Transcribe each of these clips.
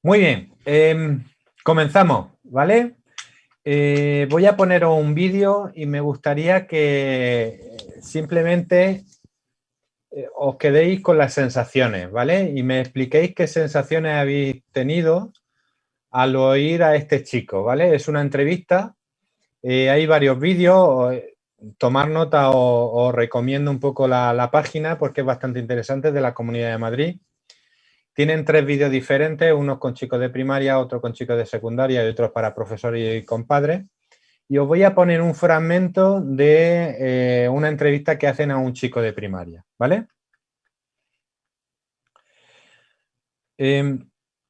Muy bien, comenzamos, ¿vale? Voy a poner un vídeo y me gustaría que simplemente os quedéis con las sensaciones, ¿vale? Y me expliquéis qué sensaciones habéis tenido al oír a este chico, ¿vale? Es una entrevista, hay varios vídeos, tomar nota os recomiendo un poco la página porque es bastante interesante, de la Comunidad de Madrid. Tienen 3 vídeos diferentes, unos con chicos de primaria, otros con chicos de secundaria y otros para profesores y compadres. Y os voy a poner un fragmento de una entrevista que hacen a un chico de primaria, ¿vale?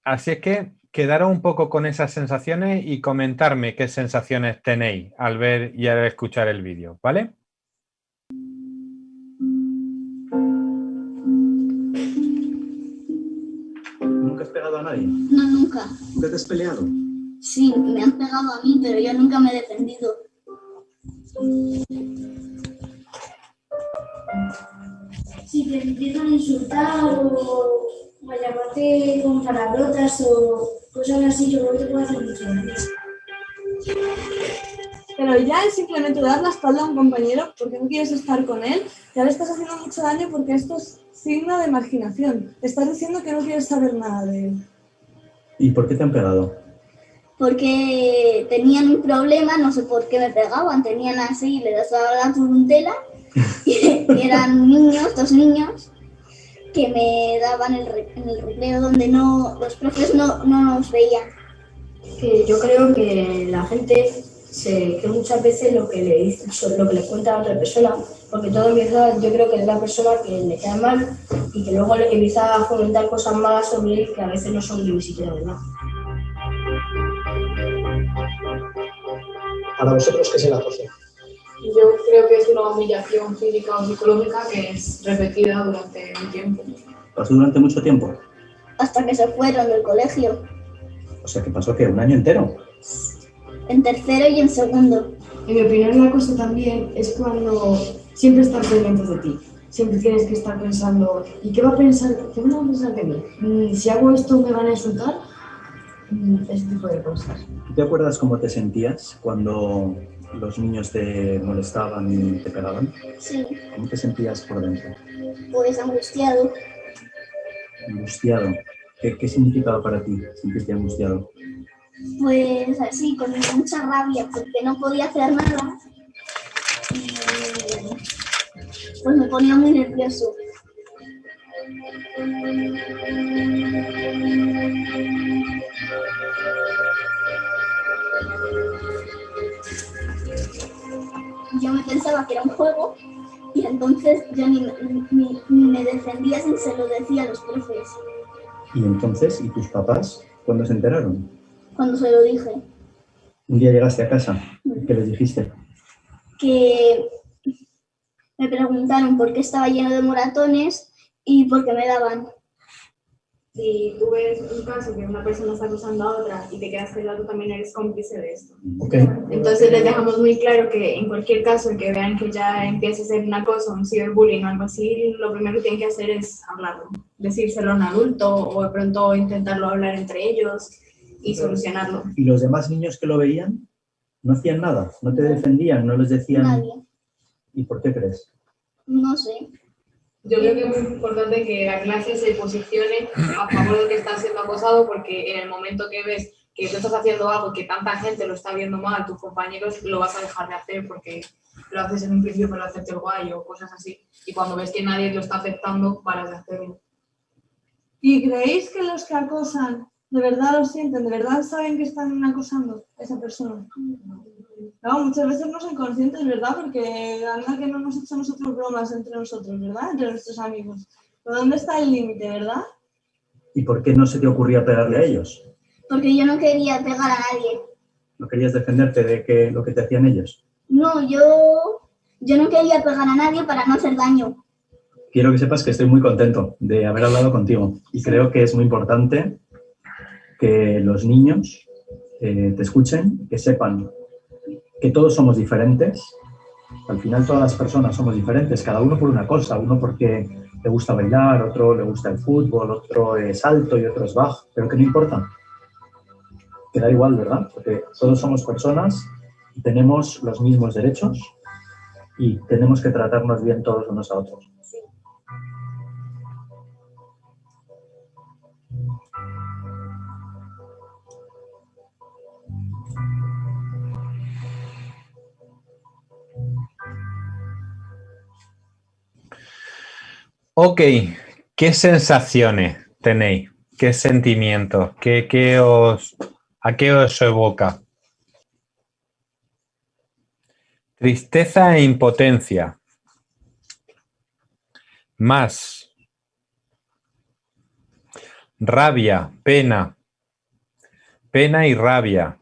Así es que quedaros un poco con esas sensaciones y comentarme qué sensaciones tenéis al ver y al escuchar el vídeo, ¿vale? ¿Nunca has pegado a nadie? No, nunca. ¿Nunca te has peleado? Sí, me han pegado a mí, pero yo nunca me he defendido. Si te empiezan a insultar o a llamarte con palabrotas o cosas así, yo creo que te puede hacer mucho daño. Pero ya es simplemente dar la espalda a un compañero porque no quieres estar con él, ya le estás haciendo mucho daño porque esto es signo de marginación. Estás diciendo que no quieres saber nada de él. ¿Y por qué te han pegado? Porque tenían un problema, no sé por qué me pegaban, tenían así, les daba la turuntela, y eran niños, 2 niños, que me daban en el recreo donde los profes no nos veían. Que yo creo que la gente se cree muchas veces lo que le dice, lo que le cuenta a otra persona, porque todo empieza, yo creo que es la persona que le cae mal y que luego le empieza a fomentar cosas malas sobre él que a veces no son ni siquiera verdad. Para vosotros, ¿qué es el acoso? Yo creo que es una humillación física o psicológica que es repetida durante un tiempo. ¿Pasó durante mucho tiempo? Hasta que se fueron del colegio, O sea, ¿que pasó qué? ¿Un año entero? en tercero y en segundo. En mi opinión, el acoso también es cuando siempre están pendientes de ti. Siempre tienes que estar pensando, ¿y qué va a pensar? ¿Qué van a pensar de mí? Si hago esto, ¿me van a insultar? Ese tipo de cosas. ¿Te acuerdas cómo te sentías cuando los niños te molestaban y te pegaban? Sí, ¿Cómo te sentías por dentro? pues angustiado. Angustiado. ¿Qué significaba para ti sentirte angustiado? Pues así, con mucha rabia, porque no podía hacer nada. Y pues me ponía muy nervioso. Yo me pensaba que era un juego y entonces yo ni me defendía si se lo decía a los profes. ¿Y entonces, y tus papás, cuándo se enteraron? Cuando se lo dije, Un día llegaste a casa, ¿qué les dijiste? que me preguntaron por qué estaba lleno de moratones y por qué me daban. Si tú ves un caso que una persona está acusando a otra y te quedas callado, tú también eres cómplice de esto. Okay. Entonces les dejamos muy claro que en cualquier caso en que vean que ya empieza a ser un acoso, un ciberbullying o algo así, lo primero que tienen que hacer es hablarlo, decírselo a un adulto o de pronto intentarlo hablar entre ellos y solucionarlo. ¿Y los demás niños que lo veían no hacían nada? ¿No te defendían? ¿No les decían? Nadie, ¿Y por qué crees? no sé. Yo creo que es muy importante que la clase se posicione a favor de que está siendo acosado, porque en el momento que ves que tú estás haciendo algo que tanta gente lo está viendo mal, tus compañeros, lo vas a dejar de hacer porque lo haces en un principio para hacerte el guay o cosas así. Y cuando ves que nadie lo está aceptando, paras de hacerlo. ¿Y creéis que los que acosan de verdad lo sienten? ¿De verdad saben que están acosando a esa persona? No, muchas veces no son conscientes, ¿verdad? Porque anda que no hemos hecho nosotros bromas entre nosotros, ¿verdad? Entre nuestros amigos. ¿Pero dónde está el límite, verdad? ¿Y por qué no se te ocurría pegarle a ellos? Porque yo no quería pegar a nadie. ¿No querías defenderte de lo que te hacían ellos? No, yo no quería pegar a nadie para no hacer daño. Quiero que sepas que estoy muy contento de haber hablado contigo y creo que es muy importante que los niños te escuchen, que sepan que todos somos diferentes. Al final todas las personas somos diferentes, cada uno por una cosa, uno porque le gusta bailar, otro le gusta el fútbol, otro es alto y otro es bajo, pero que no importa, Que da igual, ¿verdad? Porque todos somos personas y tenemos los mismos derechos y tenemos que tratarnos bien todos unos a otros. Ok, ¿qué sensaciones tenéis? ¿Qué sentimientos? ¿A qué os evoca? Tristeza e impotencia. Más. Rabia, pena. Pena y rabia.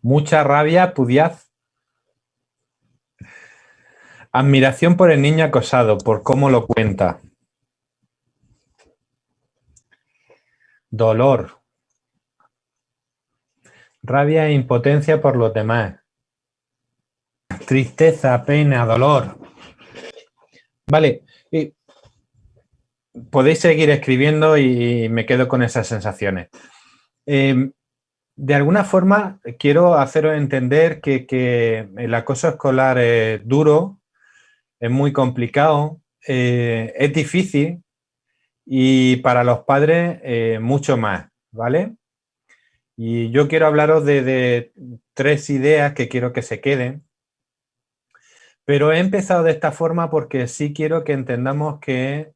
Mucha rabia, pudiaz. Admiración por el niño acosado, por cómo lo cuenta. Dolor. Rabia e impotencia por los demás. Tristeza, pena, dolor. Vale. Podéis seguir escribiendo y me quedo con esas sensaciones. De alguna forma quiero haceros entender que el acoso escolar es duro, es muy complicado, es difícil y para los padres mucho más, ¿vale? Y yo quiero hablaros de 3 ideas que quiero que se queden, pero he empezado de esta forma porque sí quiero que entendamos que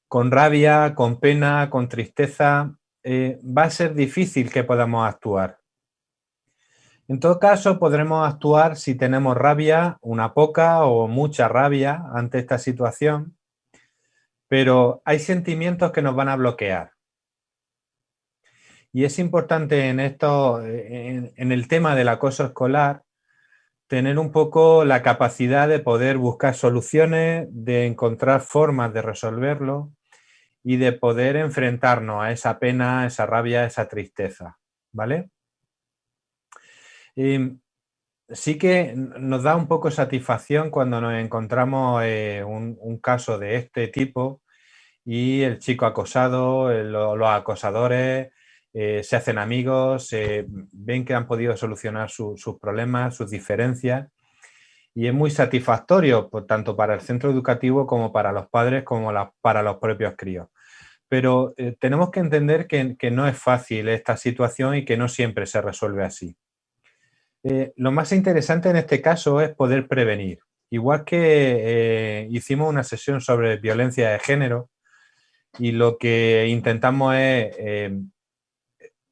con rabia, con pena, con tristeza, va a ser difícil que podamos actuar. En todo caso, podremos actuar si tenemos rabia, una poca o mucha rabia ante esta situación, pero hay sentimientos que nos van a bloquear. Y es importante en el tema del acoso escolar, tener un poco la capacidad de poder buscar soluciones, de encontrar formas de resolverlo y de poder enfrentarnos a esa pena, esa rabia, esa tristeza, ¿vale? Sí que nos da un poco satisfacción cuando nos encontramos un caso de este tipo y el chico acosado, los acosadores se hacen amigos, ven que han podido solucionar sus problemas, sus diferencias y es muy satisfactorio tanto para el centro educativo como para los padres como para los propios críos. Pero tenemos que entender que no es fácil esta situación y que no siempre se resuelve así. Lo más interesante en este caso es poder prevenir. Igual que hicimos una sesión sobre violencia de género y lo que intentamos es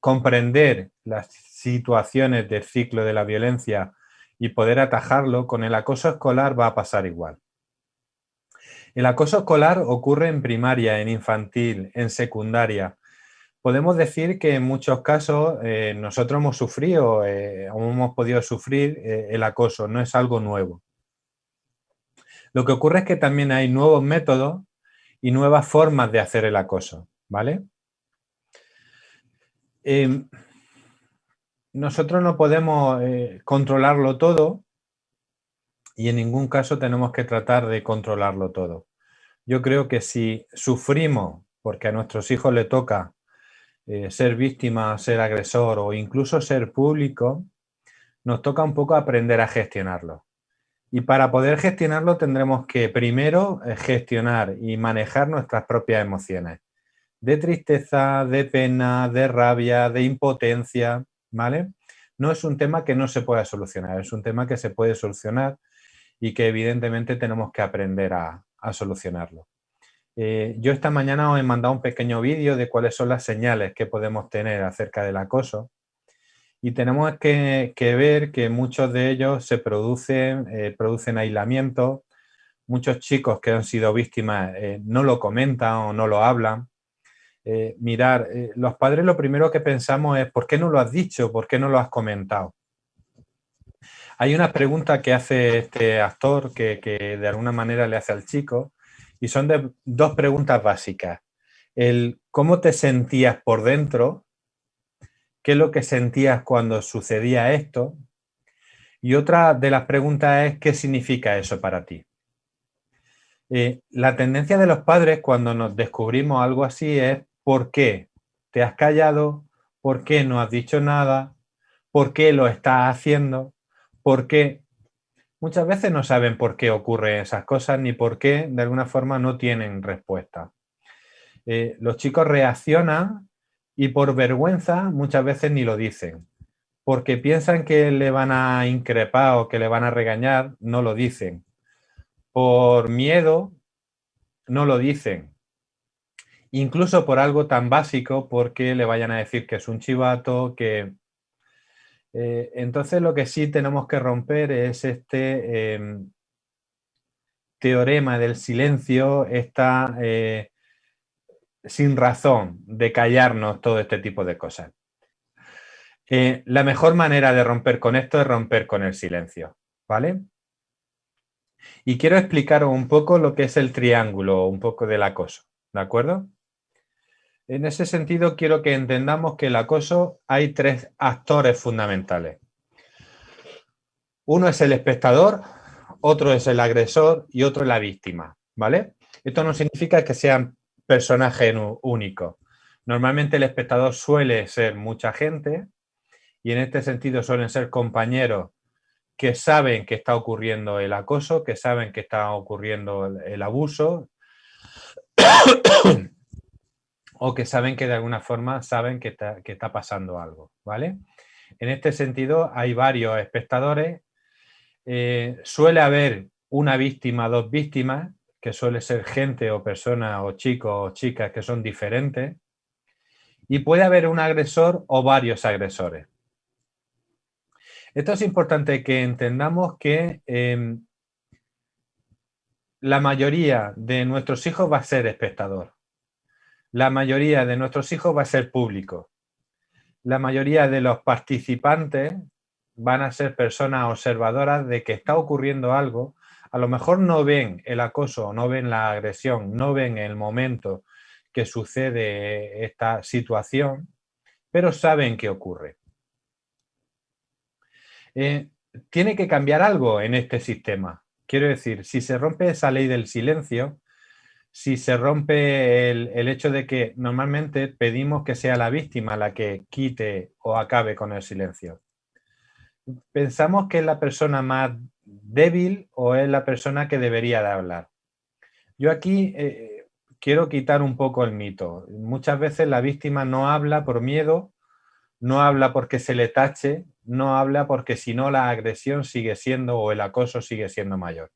comprender las situaciones del ciclo de la violencia y poder atajarlo, con el acoso escolar va a pasar igual. El acoso escolar ocurre en primaria, en infantil, en secundaria. Podemos decir que en muchos casos nosotros hemos sufrido o hemos podido sufrir el acoso, no es algo nuevo. Lo que ocurre es que también hay nuevos métodos y nuevas formas de hacer el acoso, ¿vale? Nosotros no podemos controlarlo todo y en ningún caso tenemos que tratar de controlarlo todo. Yo creo que si sufrimos porque a nuestros hijos les toca ser víctima, ser agresor o incluso ser público, nos toca un poco aprender a gestionarlo. Y para poder gestionarlo tendremos que primero gestionar y manejar nuestras propias emociones. De tristeza, de pena, de rabia, de impotencia, ¿vale? No es un tema que no se pueda solucionar, es un tema que se puede solucionar y que evidentemente tenemos que aprender a solucionarlo. Yo esta mañana os he mandado un pequeño vídeo de cuáles son las señales que podemos tener acerca del acoso y tenemos que ver que muchos de ellos se producen aislamiento, muchos chicos que han sido víctimas no lo comentan o no lo hablan. Los padres lo primero que pensamos es ¿por qué no lo has dicho? ¿Por qué no lo has comentado? Hay una pregunta que hace este actor que de alguna manera le hace al chico y son 2 preguntas básicas. El ¿cómo te sentías por dentro? ¿Qué es lo que sentías cuando sucedía esto? Y otra de las preguntas es ¿qué significa eso para ti? La tendencia de los padres cuando nos descubrimos algo así es ¿por qué te has callado? ¿Por qué no has dicho nada? ¿Por qué lo estás haciendo? ¿Por qué? Muchas veces no saben por qué ocurren esas cosas ni por qué de alguna forma no tienen respuesta. Los chicos reaccionan y por vergüenza muchas veces ni lo dicen. Porque piensan que le van a increpar o que le van a regañar, no lo dicen. Por miedo, no lo dicen. Incluso por algo tan básico, porque le vayan a decir que es un chivato, que... entonces lo que sí tenemos que romper es este teorema del silencio, esta sin razón de callarnos todo este tipo de cosas. La mejor manera de romper con esto es romper con el silencio, ¿vale? Y quiero explicaros un poco lo que es el triángulo, un poco del acoso, ¿de acuerdo? En ese sentido, quiero que entendamos que el acoso hay tres actores fundamentales. Uno es el espectador, otro es el agresor y otro es la víctima, ¿vale? Esto no significa que sean personajes únicos. Normalmente el espectador suele ser mucha gente y en este sentido suelen ser compañeros que saben que está ocurriendo el acoso, que saben que está ocurriendo el abuso o que saben que de alguna forma saben que está pasando algo, ¿vale? En este sentido hay varios espectadores. Suele haber una víctima, dos víctimas, que suele ser gente o personas o chicos o chicas que son diferentes. Y puede haber un agresor o varios agresores. Esto es importante que entendamos que la mayoría de nuestros hijos va a ser espectador. La mayoría de nuestros hijos va a ser público. La mayoría de los participantes van a ser personas observadoras de que está ocurriendo algo. A lo mejor no ven el acoso, no ven la agresión, no ven el momento que sucede esta situación, pero saben que ocurre. Tiene que cambiar algo en este sistema. Quiero decir, si se rompe esa ley del silencio, si se rompe el hecho de que normalmente pedimos que sea la víctima la que quite o acabe con el silencio. Pensamos que es la persona más débil o es la persona que debería de hablar. Yo aquí quiero quitar un poco el mito. Muchas veces la víctima no habla por miedo, no habla porque se le tache, no habla porque si no la agresión sigue siendo o el acoso sigue siendo mayor.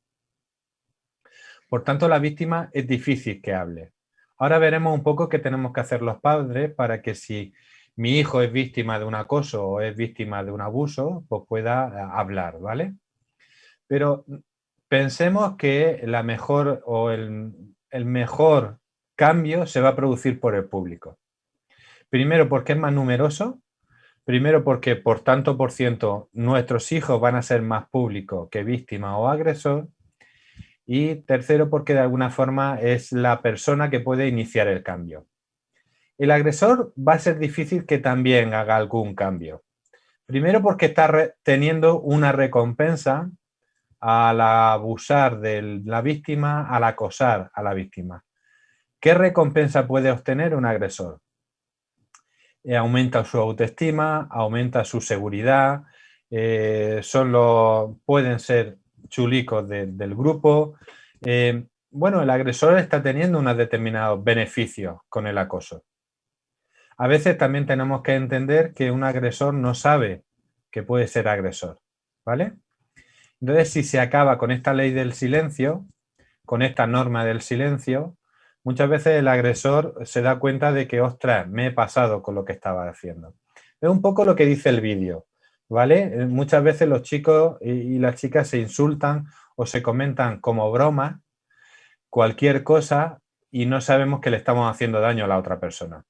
Por tanto, la víctima es difícil que hable. Ahora veremos un poco qué tenemos que hacer los padres para que si mi hijo es víctima de un acoso o es víctima de un abuso, pues pueda hablar, ¿vale? Pero pensemos que la mejor o el mejor cambio se va a producir por el público. Primero, porque es más numeroso. Primero, porque por tanto por ciento nuestros hijos van a ser más públicos que víctima o agresor. Y tercero, porque de alguna forma es la persona que puede iniciar el cambio. El agresor va a ser difícil que también haga algún cambio. Primero porque está teniendo una recompensa al abusar de la víctima, al acosar a la víctima. ¿Qué recompensa puede obtener un agresor? Aumenta su autoestima, aumenta su seguridad, pueden ser chulicos del grupo. Bueno, el agresor está teniendo unos determinados beneficios con el acoso. A veces también tenemos que entender que un agresor no sabe que puede ser agresor, ¿vale? Entonces, si se acaba con esta ley del silencio, con esta norma del silencio, muchas veces el agresor se da cuenta de que, ostras, me he pasado con lo que estaba haciendo. Es un poco lo que dice el vídeo, ¿vale? Muchas veces los chicos y las chicas se insultan o se comentan como broma cualquier cosa y no sabemos que le estamos haciendo daño a la otra persona.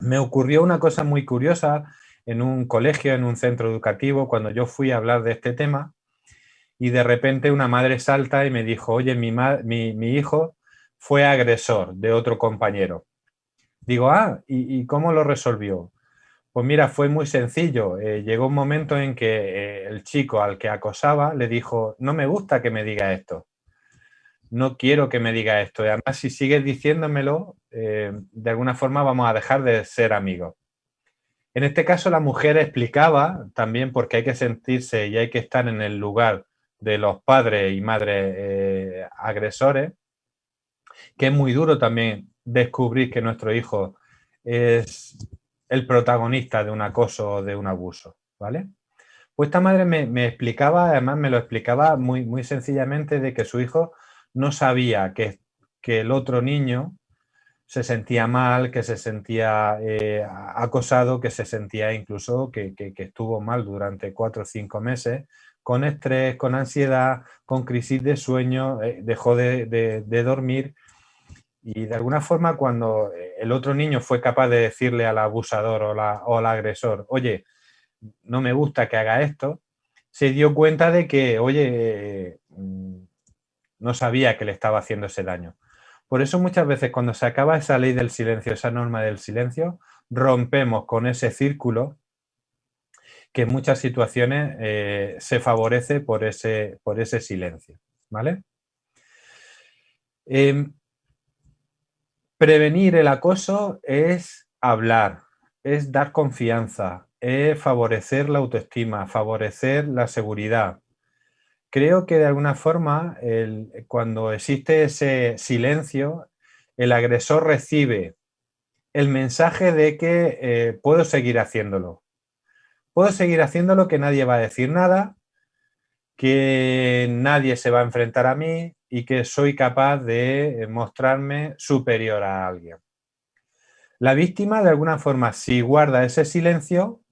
Me ocurrió una cosa muy curiosa en un colegio, en un centro educativo, cuando yo fui a hablar de este tema y de repente una madre salta y me dijo, oye, mi hijo fue agresor de otro compañero. Digo, ¿y cómo lo resolvió? Pues mira, fue muy sencillo. Llegó un momento en que el chico al que acosaba le dijo, no me gusta que me diga esto. No quiero que me diga esto. Y además, si sigues diciéndomelo, de alguna forma vamos a dejar de ser amigos. En este caso la mujer explicaba también, porque hay que sentirse y hay que estar en el lugar de los padres y madres agresores, que es muy duro también descubrir que nuestro hijo es el protagonista de un acoso o de un abuso, ¿vale? Pues esta madre me explicaba, además me lo explicaba muy, muy sencillamente, de que su hijo no sabía que el otro niño se sentía mal, que se sentía acosado, que se sentía incluso que estuvo mal durante 4 o 5 meses, con estrés, con ansiedad, con crisis de sueño, dejó de dormir. Y de alguna forma, cuando el otro niño fue capaz de decirle al abusador o al agresor, oye, no me gusta que haga esto, se dio cuenta de que, oye, no sabía que le estaba haciendo ese daño. Por eso muchas veces cuando se acaba esa ley del silencio, esa norma del silencio, rompemos con ese círculo que en muchas situaciones se favorece por ese silencio, ¿vale? Prevenir el acoso es hablar, es dar confianza, es favorecer la autoestima, favorecer la seguridad. Creo que de alguna forma, cuando existe ese silencio, el agresor recibe el mensaje de que puedo seguir haciéndolo. Puedo seguir haciéndolo, que nadie va a decir nada, que nadie se va a enfrentar a mí y que soy capaz de mostrarme superior a alguien. La víctima, de alguna forma, si guarda ese silencio,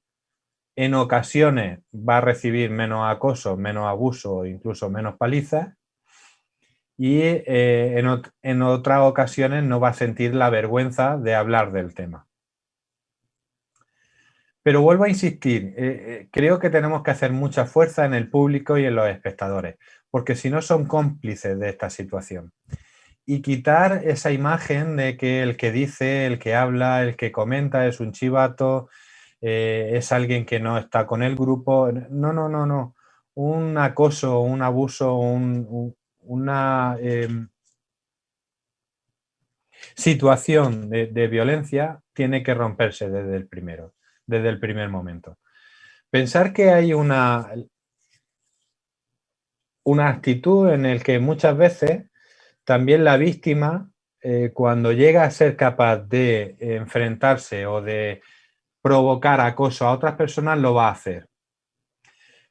en ocasiones va a recibir menos acoso, menos abuso, incluso menos palizas, y en otras ocasiones no va a sentir la vergüenza de hablar del tema. Pero vuelvo a insistir, creo que tenemos que hacer mucha fuerza en el público y en los espectadores, porque si no son cómplices de esta situación. Y quitar esa imagen de que el que dice, el que habla, el que comenta es un chivato, es alguien que no está con el grupo. No, no, no, no. Un acoso, un abuso, una situación de violencia tiene que romperse desde el primer momento. Pensar que hay una actitud en la que muchas veces también la víctima, cuando llega a ser capaz de enfrentarse o de provocar acoso a otras personas, lo va a hacer.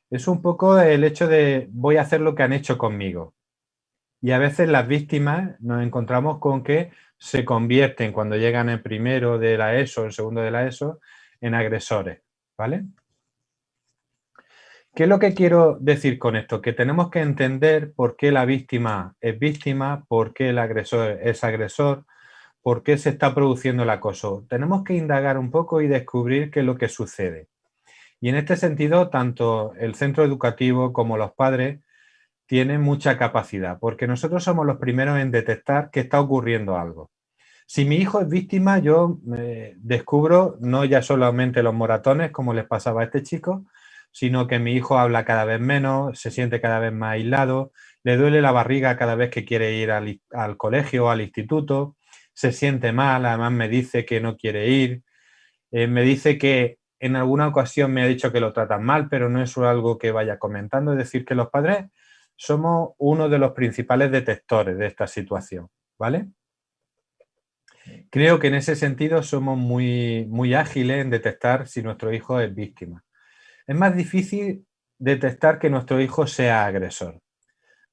Es un poco el hecho de voy a hacer lo que han hecho conmigo. Y a veces las víctimas nos encontramos con que se convierten, cuando llegan en primero de la ESO, en segundo de la ESO, en agresores, ¿vale? ¿Qué es lo que quiero decir con esto? Que tenemos que entender por qué la víctima es víctima, por qué el agresor es agresor, por qué se está produciendo el acoso. Tenemos que indagar un poco y descubrir qué es lo que sucede. Y en este sentido, tanto el centro educativo como los padres tienen mucha capacidad, porque nosotros somos los primeros en detectar que está ocurriendo algo. Si mi hijo es víctima, yo descubro no ya solamente los moratones, como les pasaba a este chico, sino que mi hijo habla cada vez menos, se siente cada vez más aislado, le duele la barriga cada vez que quiere ir al colegio o al instituto, se siente mal, además me dice que no quiere ir, me dice que en alguna ocasión me ha dicho que lo tratan mal, pero no es algo que vaya comentando. Es decir, que los padres somos uno de los principales detectores de esta situación, ¿vale? Creo que en ese sentido somos muy, muy ágiles en detectar si nuestro hijo es víctima. Es más difícil detectar que nuestro hijo sea agresor,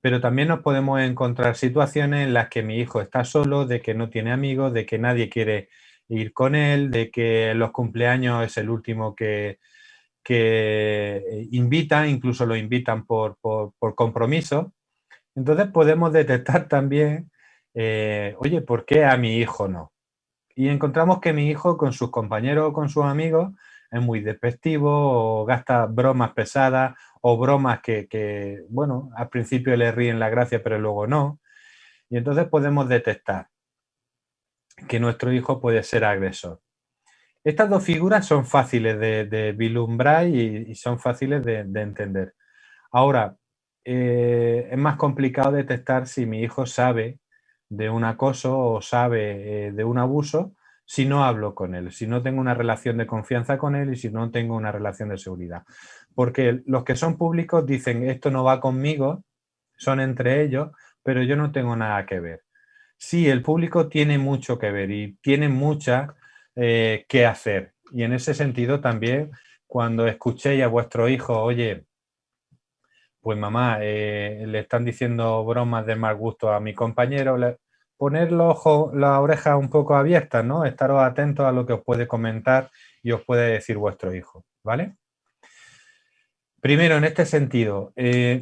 pero también nos podemos encontrar situaciones en las que mi hijo está solo, de que no tiene amigos, de que nadie quiere ir con él, de que en los cumpleaños es el último que invitan, incluso lo invitan por compromiso. Entonces podemos detectar también, oye, ¿por qué a mi hijo no? Y encontramos que mi hijo con sus compañeros o con sus amigos es muy despectivo o gasta bromas pesadas o bromas que, bueno, al principio le ríen la gracia pero luego no. Y entonces podemos detectar que nuestro hijo puede ser agresor. Estas dos figuras son fáciles de vislumbrar y son fáciles de entender. Ahora, es más complicado detectar si mi hijo sabe de un acoso o sabe de un abuso si no hablo con él, si no tengo una relación de confianza con él y si no tengo una relación de seguridad. Porque los que son públicos dicen esto no va conmigo, son entre ellos, pero yo no tengo nada que ver. Sí, el público tiene mucho que ver y tiene mucha que hacer. Y en ese sentido también, cuando escuchéis a vuestro hijo, oye, pues mamá, le están diciendo bromas de mal gusto a mi compañero, poner los ojos, las orejas un poco abiertas, ¿no? Estaros atentos a lo que os puede comentar y os puede decir vuestro hijo, ¿vale? Primero, en este sentido,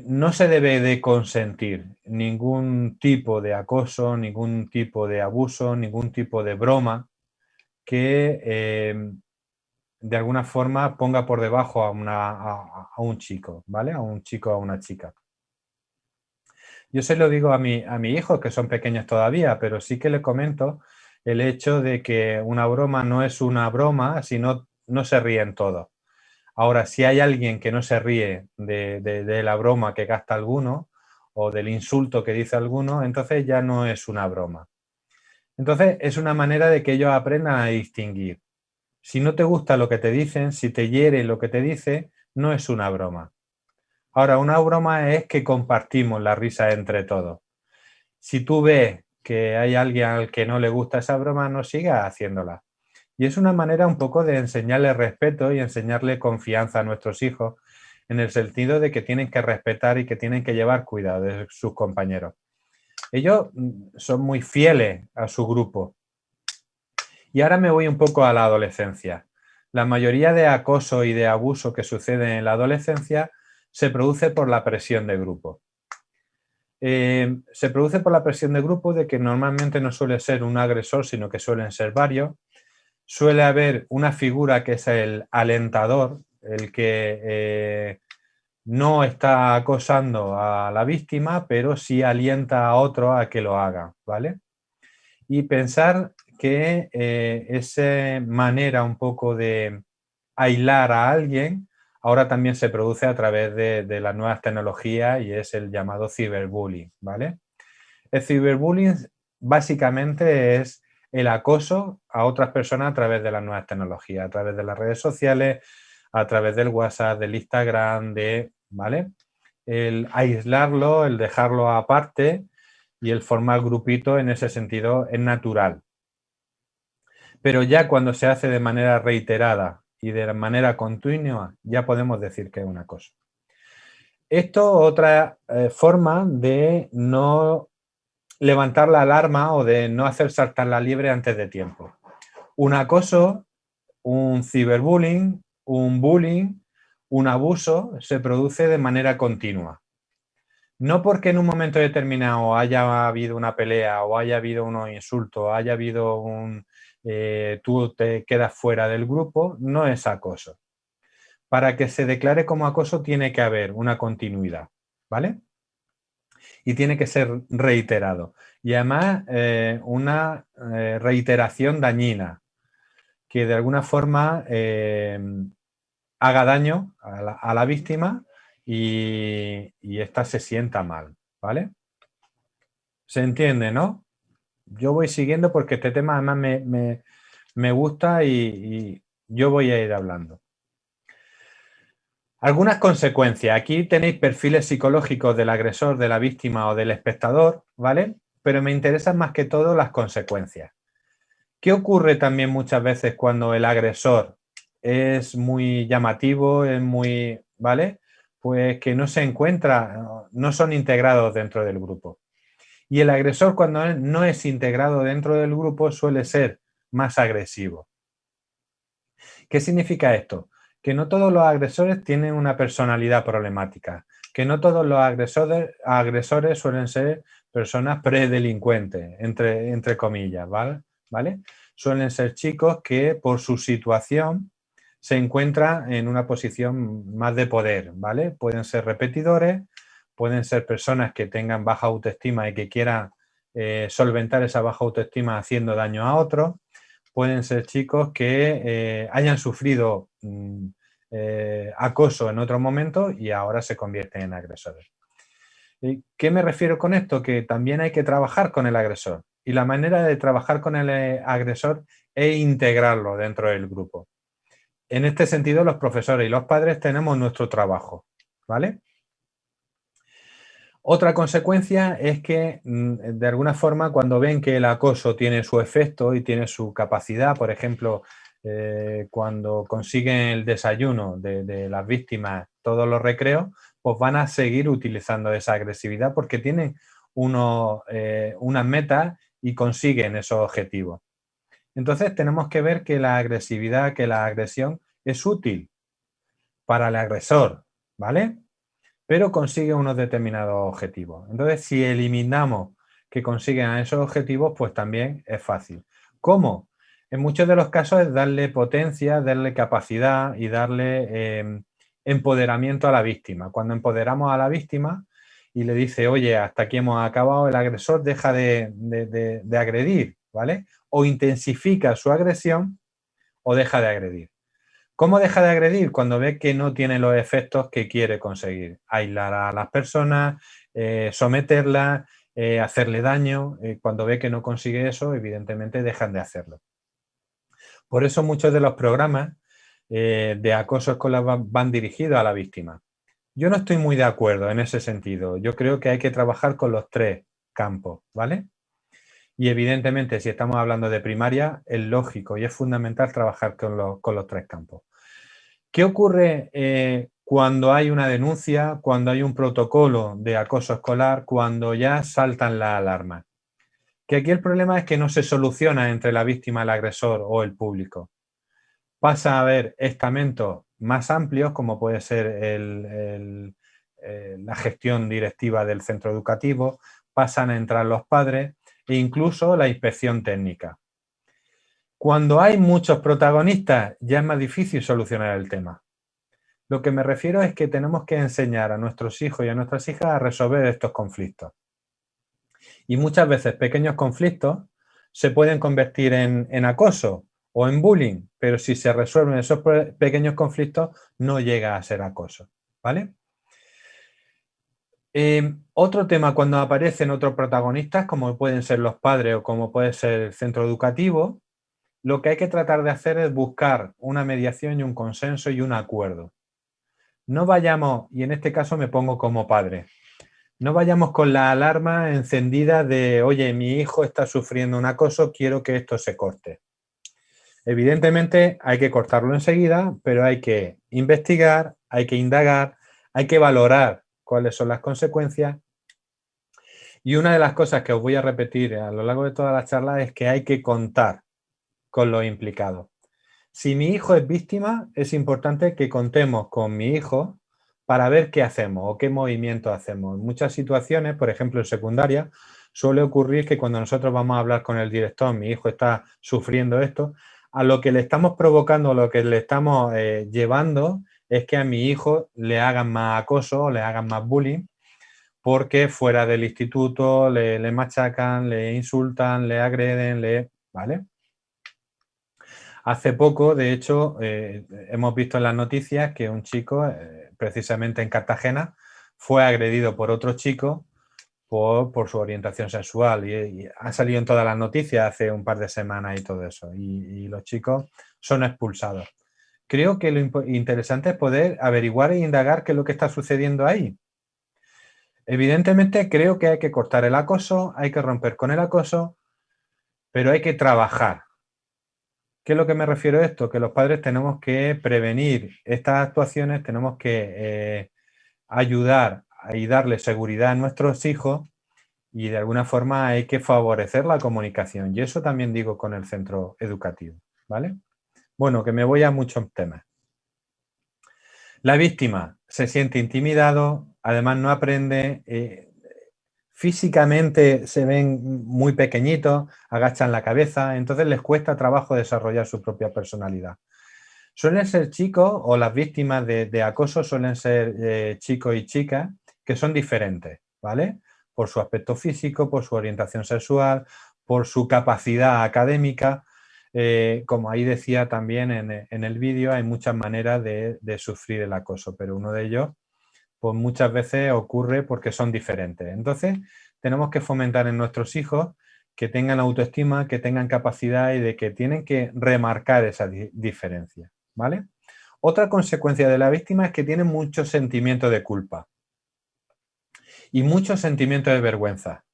no se debe de consentir ningún tipo de acoso, ningún tipo de abuso, ningún tipo de broma que de alguna forma ponga por debajo a un chico, ¿vale? A un chico o a una chica. Yo se lo digo a mi hijo, que son pequeños todavía, pero sí que le comento el hecho de que una broma no es una broma, sino no se ríen todos. Ahora, si hay alguien que no se ríe de la broma que gasta alguno o del insulto que dice alguno, entonces ya no es una broma. Entonces, es una manera de que ellos aprendan a distinguir. Si no te gusta lo que te dicen, si te hiere lo que te dice, no es una broma. Ahora, una broma es que compartimos la risa entre todos. Si tú ves que hay alguien al que no le gusta esa broma, no sigas haciéndola. Y es una manera un poco de enseñarle respeto y enseñarle confianza a nuestros hijos, en el sentido de que tienen que respetar y que tienen que llevar cuidado de sus compañeros. Ellos son muy fieles a su grupo. Y ahora me voy un poco a la adolescencia. La mayoría de acoso y de abuso que sucede en la adolescencia se produce por la presión de grupo. Se produce por la presión de grupo de que normalmente no suele ser un agresor, sino que suelen ser varios. Suele haber una figura que es el alentador, el que no está acosando a la víctima, pero sí alienta a otro a que lo haga, ¿vale? Y pensar que esa manera un poco de aislar a alguien ahora también se produce a través de las nuevas tecnologías y es el llamado ciberbullying, ¿vale? El ciberbullying básicamente es el acoso a otras personas a través de las nuevas tecnologías, a través de las redes sociales, a través del WhatsApp, del Instagram, ¿vale? El aislarlo, el dejarlo aparte y el formar grupito en ese sentido es natural. Pero ya cuando se hace de manera reiterada y de manera continua, ya podemos decir que es un acoso. Esto otra forma de no levantar la alarma o de no hacer saltar la liebre antes de tiempo. Un acoso, un ciberbullying, un bullying, un abuso se produce de manera continua. No porque en un momento determinado haya habido una pelea o haya habido unos insultos, o haya habido tú te quedas fuera del grupo, no es acoso. Para que se declare como acoso tiene que haber una continuidad, ¿vale? Y tiene que ser reiterado. Y además una reiteración dañina, que de alguna forma haga daño a la víctima y ésta se sienta mal, ¿vale? ¿Se entiende, no? Yo voy siguiendo porque este tema además me gusta y yo voy a ir hablando. Algunas consecuencias. Aquí tenéis perfiles psicológicos del agresor, de la víctima o del espectador, ¿vale? Pero me interesan más que todo las consecuencias. ¿Qué ocurre también muchas veces cuando el agresor es muy llamativo, es muy, ¿vale? Pues que no se encuentra, no son integrados dentro del grupo. Y el agresor cuando no es integrado dentro del grupo suele ser más agresivo. ¿Qué significa esto? Que no todos los agresores tienen una personalidad problemática, que no todos los agresores suelen ser personas predelincuentes, entre comillas, ¿vale? Suelen ser chicos que por su situación se encuentran en una posición más de poder, ¿vale? Pueden ser repetidores, pueden ser personas que tengan baja autoestima y que quieran solventar esa baja autoestima haciendo daño a otros. Pueden ser chicos que hayan sufrido acoso en otro momento y ahora se convierten en agresores. ¿Qué me refiero con esto? Que también hay que trabajar con el agresor. Y la manera de trabajar con el agresor es integrarlo dentro del grupo. En este sentido, los profesores y los padres tenemos nuestro trabajo, ¿vale? Otra consecuencia es que, de alguna forma, cuando ven que el acoso tiene su efecto y tiene su capacidad, por ejemplo, cuando consiguen el desayuno de las víctimas todos los recreos, pues van a seguir utilizando esa agresividad porque tienen unas metas y consiguen esos objetivos. Entonces tenemos que ver que la agresividad, que la agresión es útil para el agresor, ¿vale? Pero consigue unos determinados objetivos. Entonces, si eliminamos que consiguen esos objetivos, pues también es fácil. ¿Cómo? En muchos de los casos es darle potencia, darle capacidad y darle empoderamiento a la víctima. Cuando empoderamos a la víctima y le dice, oye, hasta aquí hemos acabado, el agresor deja de agredir, ¿vale? O intensifica su agresión o deja de agredir. ¿Cómo deja de agredir? Cuando ve que no tiene los efectos que quiere conseguir. Aislar a las personas, someterlas, hacerle daño. Cuando ve que no consigue eso, evidentemente dejan de hacerlo. Por eso muchos de los programas de acoso escolar van dirigidos a la víctima. Yo no estoy muy de acuerdo en ese sentido. Yo creo que hay que trabajar con los tres campos, ¿vale? Y evidentemente, si estamos hablando de primaria, es lógico y es fundamental trabajar con los tres campos. ¿Qué ocurre cuando hay una denuncia, cuando hay un protocolo de acoso escolar, cuando ya saltan las alarmas? Que aquí el problema es que no se soluciona entre la víctima, el agresor o el público. Pasa a haber estamentos más amplios, como puede ser la gestión directiva del centro educativo, pasan a entrar los padres e incluso la inspección técnica. Cuando hay muchos protagonistas, ya es más difícil solucionar el tema. Lo que me refiero es que tenemos que enseñar a nuestros hijos y a nuestras hijas a resolver estos conflictos. Y muchas veces pequeños conflictos se pueden convertir en acoso o en bullying, pero si se resuelven esos pequeños conflictos no llega a ser acoso, ¿vale? Otro tema cuando aparecen otros protagonistas, como pueden ser los padres o como puede ser el centro educativo, lo que hay que tratar de hacer es buscar una mediación y un consenso y un acuerdo. No vayamos, y en este caso me pongo como padre, no vayamos con la alarma encendida de, oye, mi hijo está sufriendo un acoso, quiero que esto se corte. Evidentemente hay que cortarlo enseguida, pero hay que investigar, hay que indagar, hay que valorar cuáles son las consecuencias. Y una de las cosas que os voy a repetir a lo largo de toda la charla es que hay que contar con los implicados. Si mi hijo es víctima, es importante que contemos con mi hijo para ver qué hacemos o qué movimientos hacemos. En muchas situaciones, por ejemplo en secundaria, suele ocurrir que cuando nosotros vamos a hablar con el director, mi hijo está sufriendo esto, a lo que le estamos provocando, lo que le estamos llevando es que a mi hijo le hagan más acoso, le hagan más bullying, porque fuera del instituto le machacan, le insultan, le agreden, ¿vale? Hace poco, de hecho, hemos visto en las noticias que un chico, precisamente en Cartagena, fue agredido por otro chico por su orientación sexual y ha salido en todas las noticias hace un par de semanas y todo eso. Y los chicos son expulsados. Creo que lo interesante es poder averiguar e indagar qué es lo que está sucediendo ahí. Evidentemente creo que hay que cortar el acoso, hay que romper con el acoso, pero hay que trabajar. ¿Qué es lo que me refiero a esto? Que los padres tenemos que prevenir estas actuaciones, tenemos que ayudar y darle seguridad a nuestros hijos y de alguna forma hay que favorecer la comunicación. Y eso también digo con el centro educativo, ¿vale? Bueno, que me voy a muchos temas. La víctima se siente intimidado, además no aprende, físicamente se ven muy pequeñitos, agachan la cabeza, entonces les cuesta trabajo desarrollar su propia personalidad. Suelen ser chicos o las víctimas de acoso suelen ser chicos y chicas que son diferentes, ¿vale? Por su aspecto físico, por su orientación sexual, por su capacidad académica. Como ahí decía también en el vídeo, hay muchas maneras de sufrir el acoso, pero uno de ellos pues muchas veces ocurre porque son diferentes. Entonces, tenemos que fomentar en nuestros hijos que tengan autoestima, que tengan capacidad y de que tienen que remarcar esa diferencia, ¿vale? Otra consecuencia de la víctima es que tiene mucho sentimiento de culpa y mucho sentimiento de vergüenza.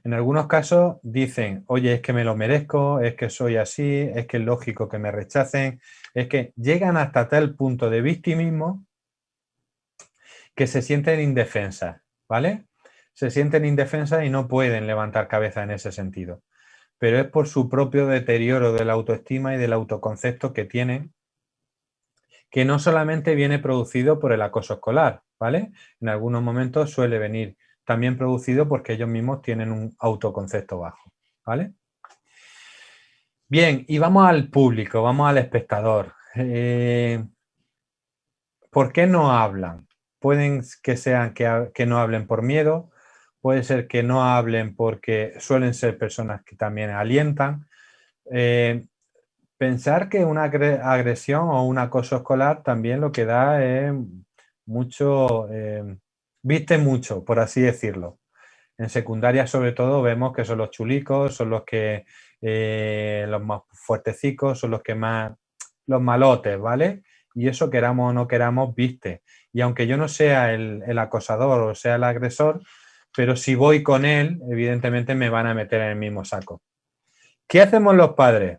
En algunos casos dicen, oye, es que me lo merezco, es que soy así, es que es lógico que me rechacen, es que llegan hasta tal punto de victimismo que se sienten indefensas, ¿vale? Se sienten indefensas y no pueden levantar cabeza en ese sentido. Pero es por su propio deterioro de la autoestima y del autoconcepto que tienen, que no solamente viene producido por el acoso escolar, ¿vale? En algunos momentos suele venir también producido porque ellos mismos tienen un autoconcepto bajo, ¿vale? Bien, y vamos al público, vamos al espectador. ¿Por qué no hablan? Pueden que sean que no hablen por miedo, puede ser que no hablen porque suelen ser personas que también alientan. Pensar que una agresión o un acoso escolar también lo que da es mucho, viste mucho, por así decirlo. En secundaria sobre todo vemos que son los chulicos, son los que los más fuertecicos, son los que más, los malotes, ¿vale? Y eso queramos o no queramos, viste. Y aunque yo no sea el acosador o sea el agresor, pero si voy con él, evidentemente me van a meter en el mismo saco. ¿Qué hacemos los padres?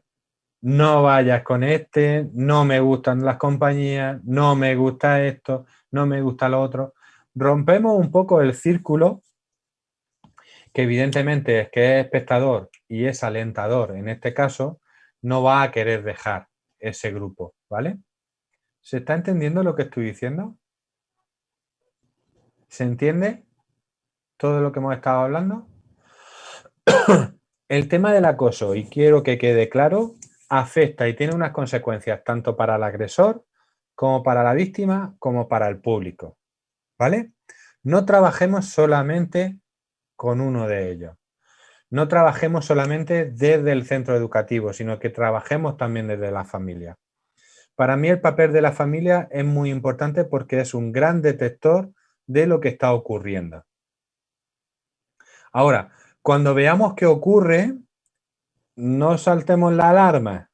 No vayas con este, no me gustan las compañías, no me gusta esto, no me gusta lo otro. Rompemos un poco el círculo, que evidentemente es que es espectador y es alentador, en este caso, no va a querer dejar ese grupo, ¿vale? ¿Se está entendiendo lo que estoy diciendo? ¿Se entiende todo lo que hemos estado hablando? El tema del acoso, y quiero que quede claro, afecta y tiene unas consecuencias tanto para el agresor como para la víctima como para el público, ¿vale? No trabajemos solamente con uno de ellos. No trabajemos solamente desde el centro educativo, sino que trabajemos también desde la familia. Para mí el papel de la familia es muy importante porque es un gran detector de lo que está ocurriendo. Ahora, cuando veamos qué ocurre, no saltemos la alarma.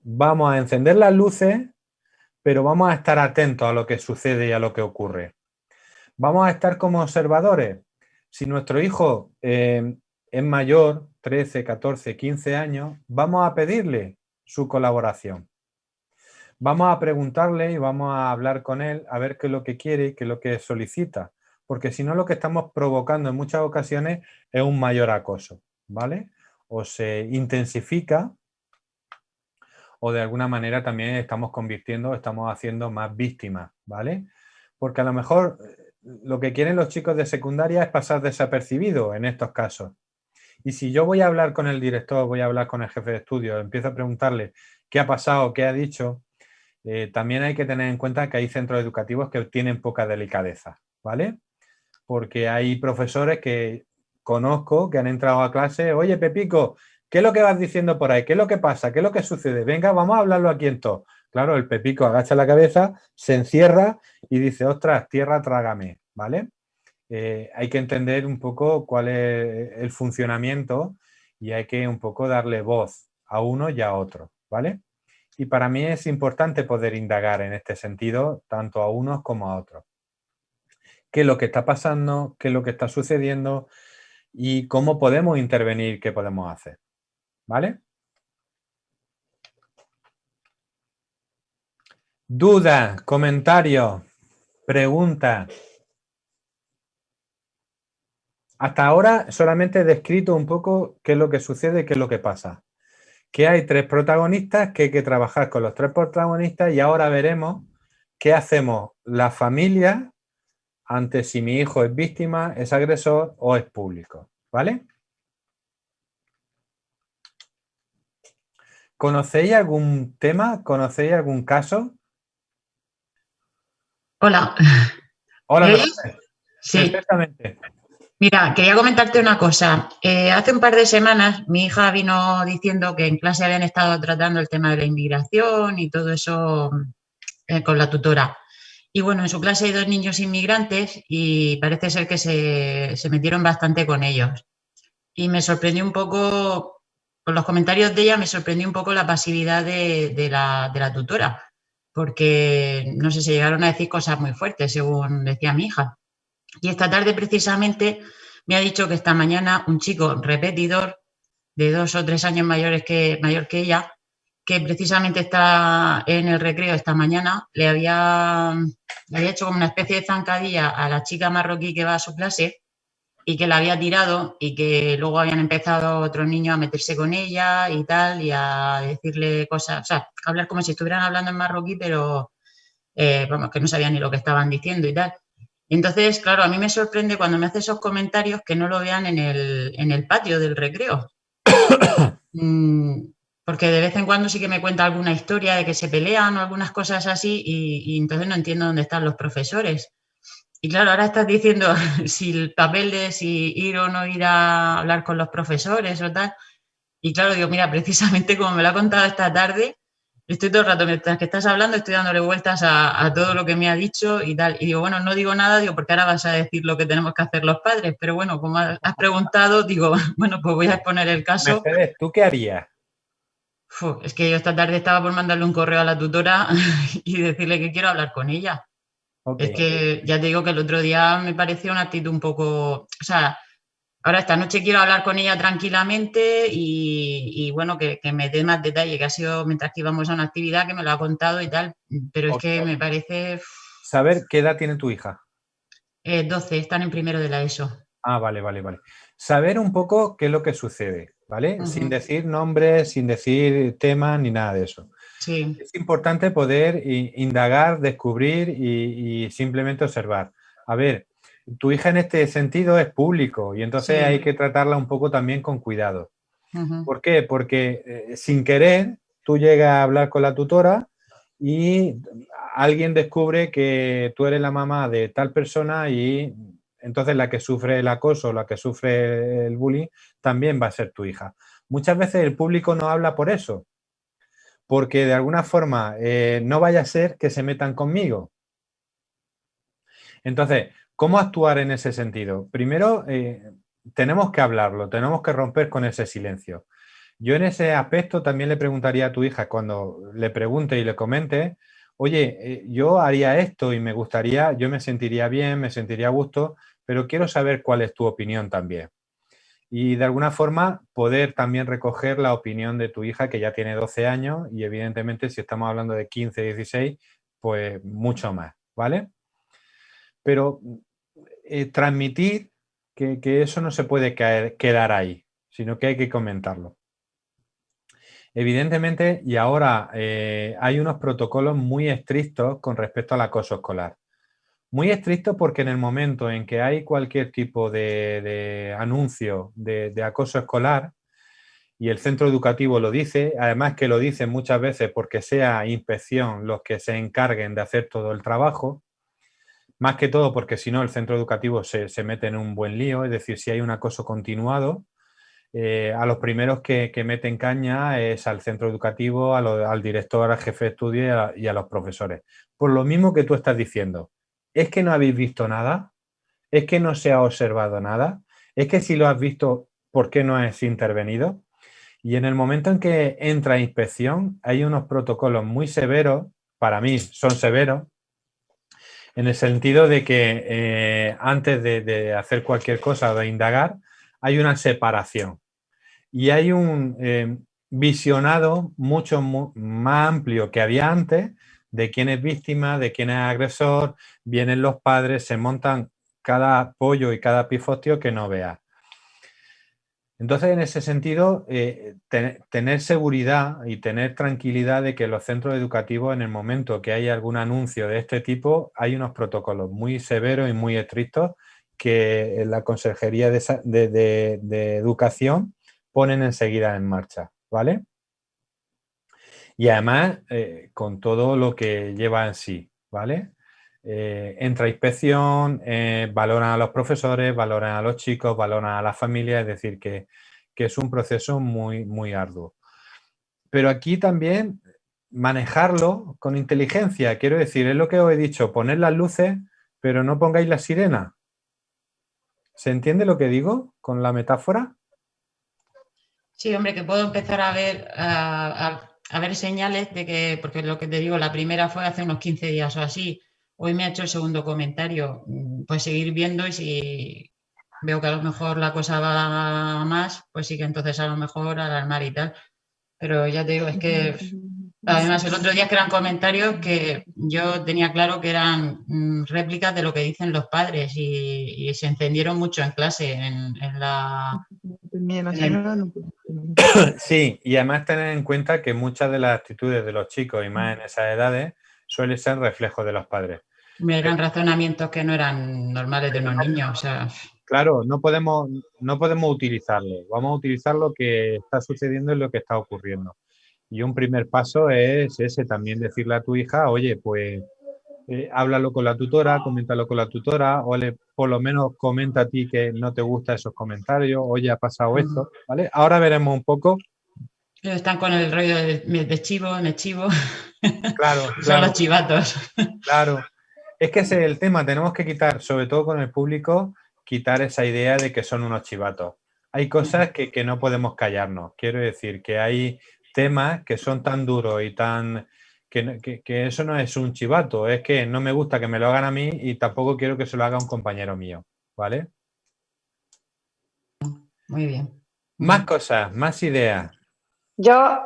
Vamos a encender las luces, pero vamos a estar atentos a lo que sucede y a lo que ocurre. Vamos a estar como observadores. Si nuestro hijo es mayor, 13, 14, 15 años, vamos a pedirle su colaboración. Vamos a preguntarle y vamos a hablar con él a ver qué es lo que quiere y qué es lo que solicita. Porque si no, lo que estamos provocando en muchas ocasiones es un mayor acoso, ¿vale? O se intensifica o de alguna manera también estamos convirtiendo, estamos haciendo más víctimas, ¿vale? Porque a lo mejor lo que quieren los chicos de secundaria es pasar desapercibido en estos casos. Y si yo voy a hablar con el director, voy a hablar con el jefe de estudio, empiezo a preguntarle qué ha pasado, qué ha dicho, también hay que tener en cuenta que hay centros educativos que tienen poca delicadeza, ¿vale? Porque hay profesores que conozco que han entrado a clase, oye Pepico, ¿qué es lo que vas diciendo por ahí? ¿Qué es lo que pasa? ¿Qué es lo que sucede? Venga, vamos a hablarlo aquí en todo. Claro, el Pepico agacha la cabeza, se encierra y dice, ostras, tierra, trágame, ¿vale? Hay que entender un poco cuál es el funcionamiento y hay que un poco darle voz a uno y a otro, ¿vale? Y para mí es importante poder indagar en este sentido, tanto a unos como a otros. ¿Qué es lo que está pasando? ¿Qué es lo que está sucediendo? Y cómo podemos intervenir, qué podemos hacer, ¿vale? Dudas, comentarios, preguntas. Hasta ahora solamente he descrito un poco qué es lo que sucede y qué es lo que pasa. Que hay tres protagonistas, que hay que trabajar con los tres protagonistas y ahora veremos qué hacemos la familia ante si mi hijo es víctima, es agresor o es público, ¿vale? ¿Conocéis algún tema? ¿Conocéis algún caso? Hola. Hola, ¿Me ¿me oyes? oyes? Sí. Perfectamente. Mira, quería comentarte una cosa. Hace un par de semanas mi hija vino diciendo que en clase habían estado tratando el tema de la inmigración y todo eso con la tutora. Y bueno, en su clase hay 2 niños inmigrantes y parece ser que se metieron bastante con ellos. y me sorprendió un poco, con los comentarios de ella, me sorprendió un poco la pasividad de la tutora, porque no sé, se llegaron a decir cosas muy fuertes, según decía mi hija. Y esta tarde precisamente me ha dicho que esta mañana un chico repetidor de 2 o 3 años mayor que ella, que precisamente está en el recreo esta mañana, le había hecho como una especie de zancadilla a la chica marroquí que va a su clase y que la había tirado y que luego habían empezado otros niños a meterse con ella y tal y a decirle cosas, o sea, hablar como si estuvieran hablando en marroquí, pero vamos, que no sabían ni lo que estaban diciendo y tal. Entonces, claro, a mí me sorprende cuando me hace esos comentarios que no lo vean en el patio del recreo. Porque de vez en cuando sí que me cuenta alguna historia de que se pelean o algunas cosas así y entonces no entiendo dónde están los profesores. Y claro, ahora estás diciendo si el papel de si ir o no ir a hablar con los profesores o tal. Y claro, digo, mira, precisamente como me lo ha contado esta tarde, estoy todo el rato, mientras que estás hablando, estoy dándole vueltas a todo lo que me ha dicho y tal. Y digo, bueno, no digo nada, digo, porque ahora vas a decir lo que tenemos que hacer los padres. Pero bueno, como has preguntado, digo, bueno, pues voy a exponer el caso. Mercedes, ¿tú qué harías? Es que yo esta tarde estaba por mandarle un correo a la tutora y decirle que quiero hablar con ella. Ok. Es que ya te digo que el otro día me pareció una actitud un poco, o sea, ahora esta noche quiero hablar con ella tranquilamente y bueno, que me dé más detalle, que ha sido mientras que íbamos a una actividad que me lo ha contado y tal, pero es que me parece ¿Saber qué edad tiene tu hija? 12, están en primero de la ESO. Ah, vale. Saber un poco qué es lo que sucede, ¿vale? Sin decir nombres, sin decir temas ni nada de eso. Sí. Es importante poder indagar, descubrir y simplemente observar. A ver, tu hija en este sentido es público y entonces Sí. hay que tratarla un poco también con cuidado. Ujú. ¿Por qué? Porque sin querer tú llegas a hablar con la tutora y alguien descubre que tú eres la mamá de tal persona y entonces la que sufre el acoso, la que sufre el bullying, también va a ser tu hija. Muchas veces el público no habla por eso, porque de alguna forma no vaya a ser que se metan conmigo. Entonces, ¿cómo actuar en ese sentido? Primero, tenemos que hablarlo, tenemos que romper con ese silencio. Yo en ese aspecto también le preguntaría a tu hija cuando le pregunte y le comente, oye, yo haría esto y me gustaría, yo me sentiría bien, me sentiría a gusto, pero quiero saber cuál es tu opinión también. Y de alguna forma poder también recoger la opinión de tu hija que ya tiene 12 años y evidentemente si estamos hablando de 15, 16, pues mucho más, ¿vale? Pero transmitir que eso no se puede quedar ahí, sino que hay que comentarlo. Evidentemente, y ahora hay unos protocolos muy estrictos con respecto al acoso escolar. Muy estrictos porque en el momento en que hay cualquier tipo de anuncio de acoso escolar y el centro educativo lo dice, además que lo dicen muchas veces porque sea inspección los que se encarguen de hacer todo el trabajo, más que todo porque si no el centro educativo se mete en un buen lío, es decir, si hay un acoso continuado, a los primeros que meten caña es al centro educativo, al director, al jefe de estudio y a los profesores. Por lo mismo que tú estás diciendo, ¿es que no habéis visto nada? ¿Es que no se ha observado nada? ¿Es que si lo has visto, por qué no has intervenido? Y en el momento en que entra inspección, hay unos protocolos muy severos, para mí son severos, en el sentido de que antes de hacer cualquier cosa o de indagar, hay una separación. Y hay un visionado mucho más amplio que había antes de quién es víctima, de quién es agresor, vienen los padres, se montan cada pollo y cada pifostio que no veas. Entonces, en ese sentido, tener seguridad y tener tranquilidad de que los centros educativos, en el momento que hay algún anuncio de este tipo, hay unos protocolos muy severos y muy estrictos que la Consejería de Educación ponen enseguida en marcha, ¿vale? Y además, con todo lo que lleva en sí, ¿vale? Entra inspección, valoran a los profesores, valoran a los chicos, valoran a las familias, es decir, que es un proceso muy, muy arduo. Pero aquí también manejarlo con inteligencia, quiero decir, es lo que os he dicho, poner las luces, pero no pongáis la sirena. ¿Se entiende lo que digo con la metáfora? Sí, hombre, que puedo empezar a ver, a ver señales de que, porque lo que te digo, la primera fue hace unos 15 días o así. Hoy me ha hecho el segundo comentario. Pues seguir viendo y si veo que a lo mejor la cosa va más, pues sí que entonces a lo mejor alarmar y tal. Pero ya te digo, es que además el otro día que eran comentarios que yo tenía claro que eran réplicas de lo que dicen los padres y se encendieron mucho en clase, en el- Sí, y además tener en cuenta que muchas de las actitudes de los chicos y más en esas edades suelen ser reflejos de los padres. eran razonamientos que no eran normales de unos niños. O sea, Claro, no podemos utilizarlo. Vamos a utilizar lo que está sucediendo y lo que está ocurriendo. Y un primer paso es ese, también decirle a tu hija, oye, pues háblalo con la tutora, coméntalo con la tutora, o por lo menos comenta a ti que no te gustan esos comentarios, oye, ha pasado esto, ¿vale? Ahora veremos un poco. están con el rollo de chivo, me chivo. Claro, Son los claro, chivatos. claro. Es que ese es el tema, tenemos que quitar, sobre todo con el público, quitar esa idea de que son unos chivatos. Hay cosas que no podemos callarnos. Quiero decir que hay temas que son tan duros y tan... Que eso no es un chivato, es que no me gusta que me lo hagan a mí y tampoco quiero que se lo haga un compañero mío, ¿vale? Muy bien. Más cosas, más ideas. Yo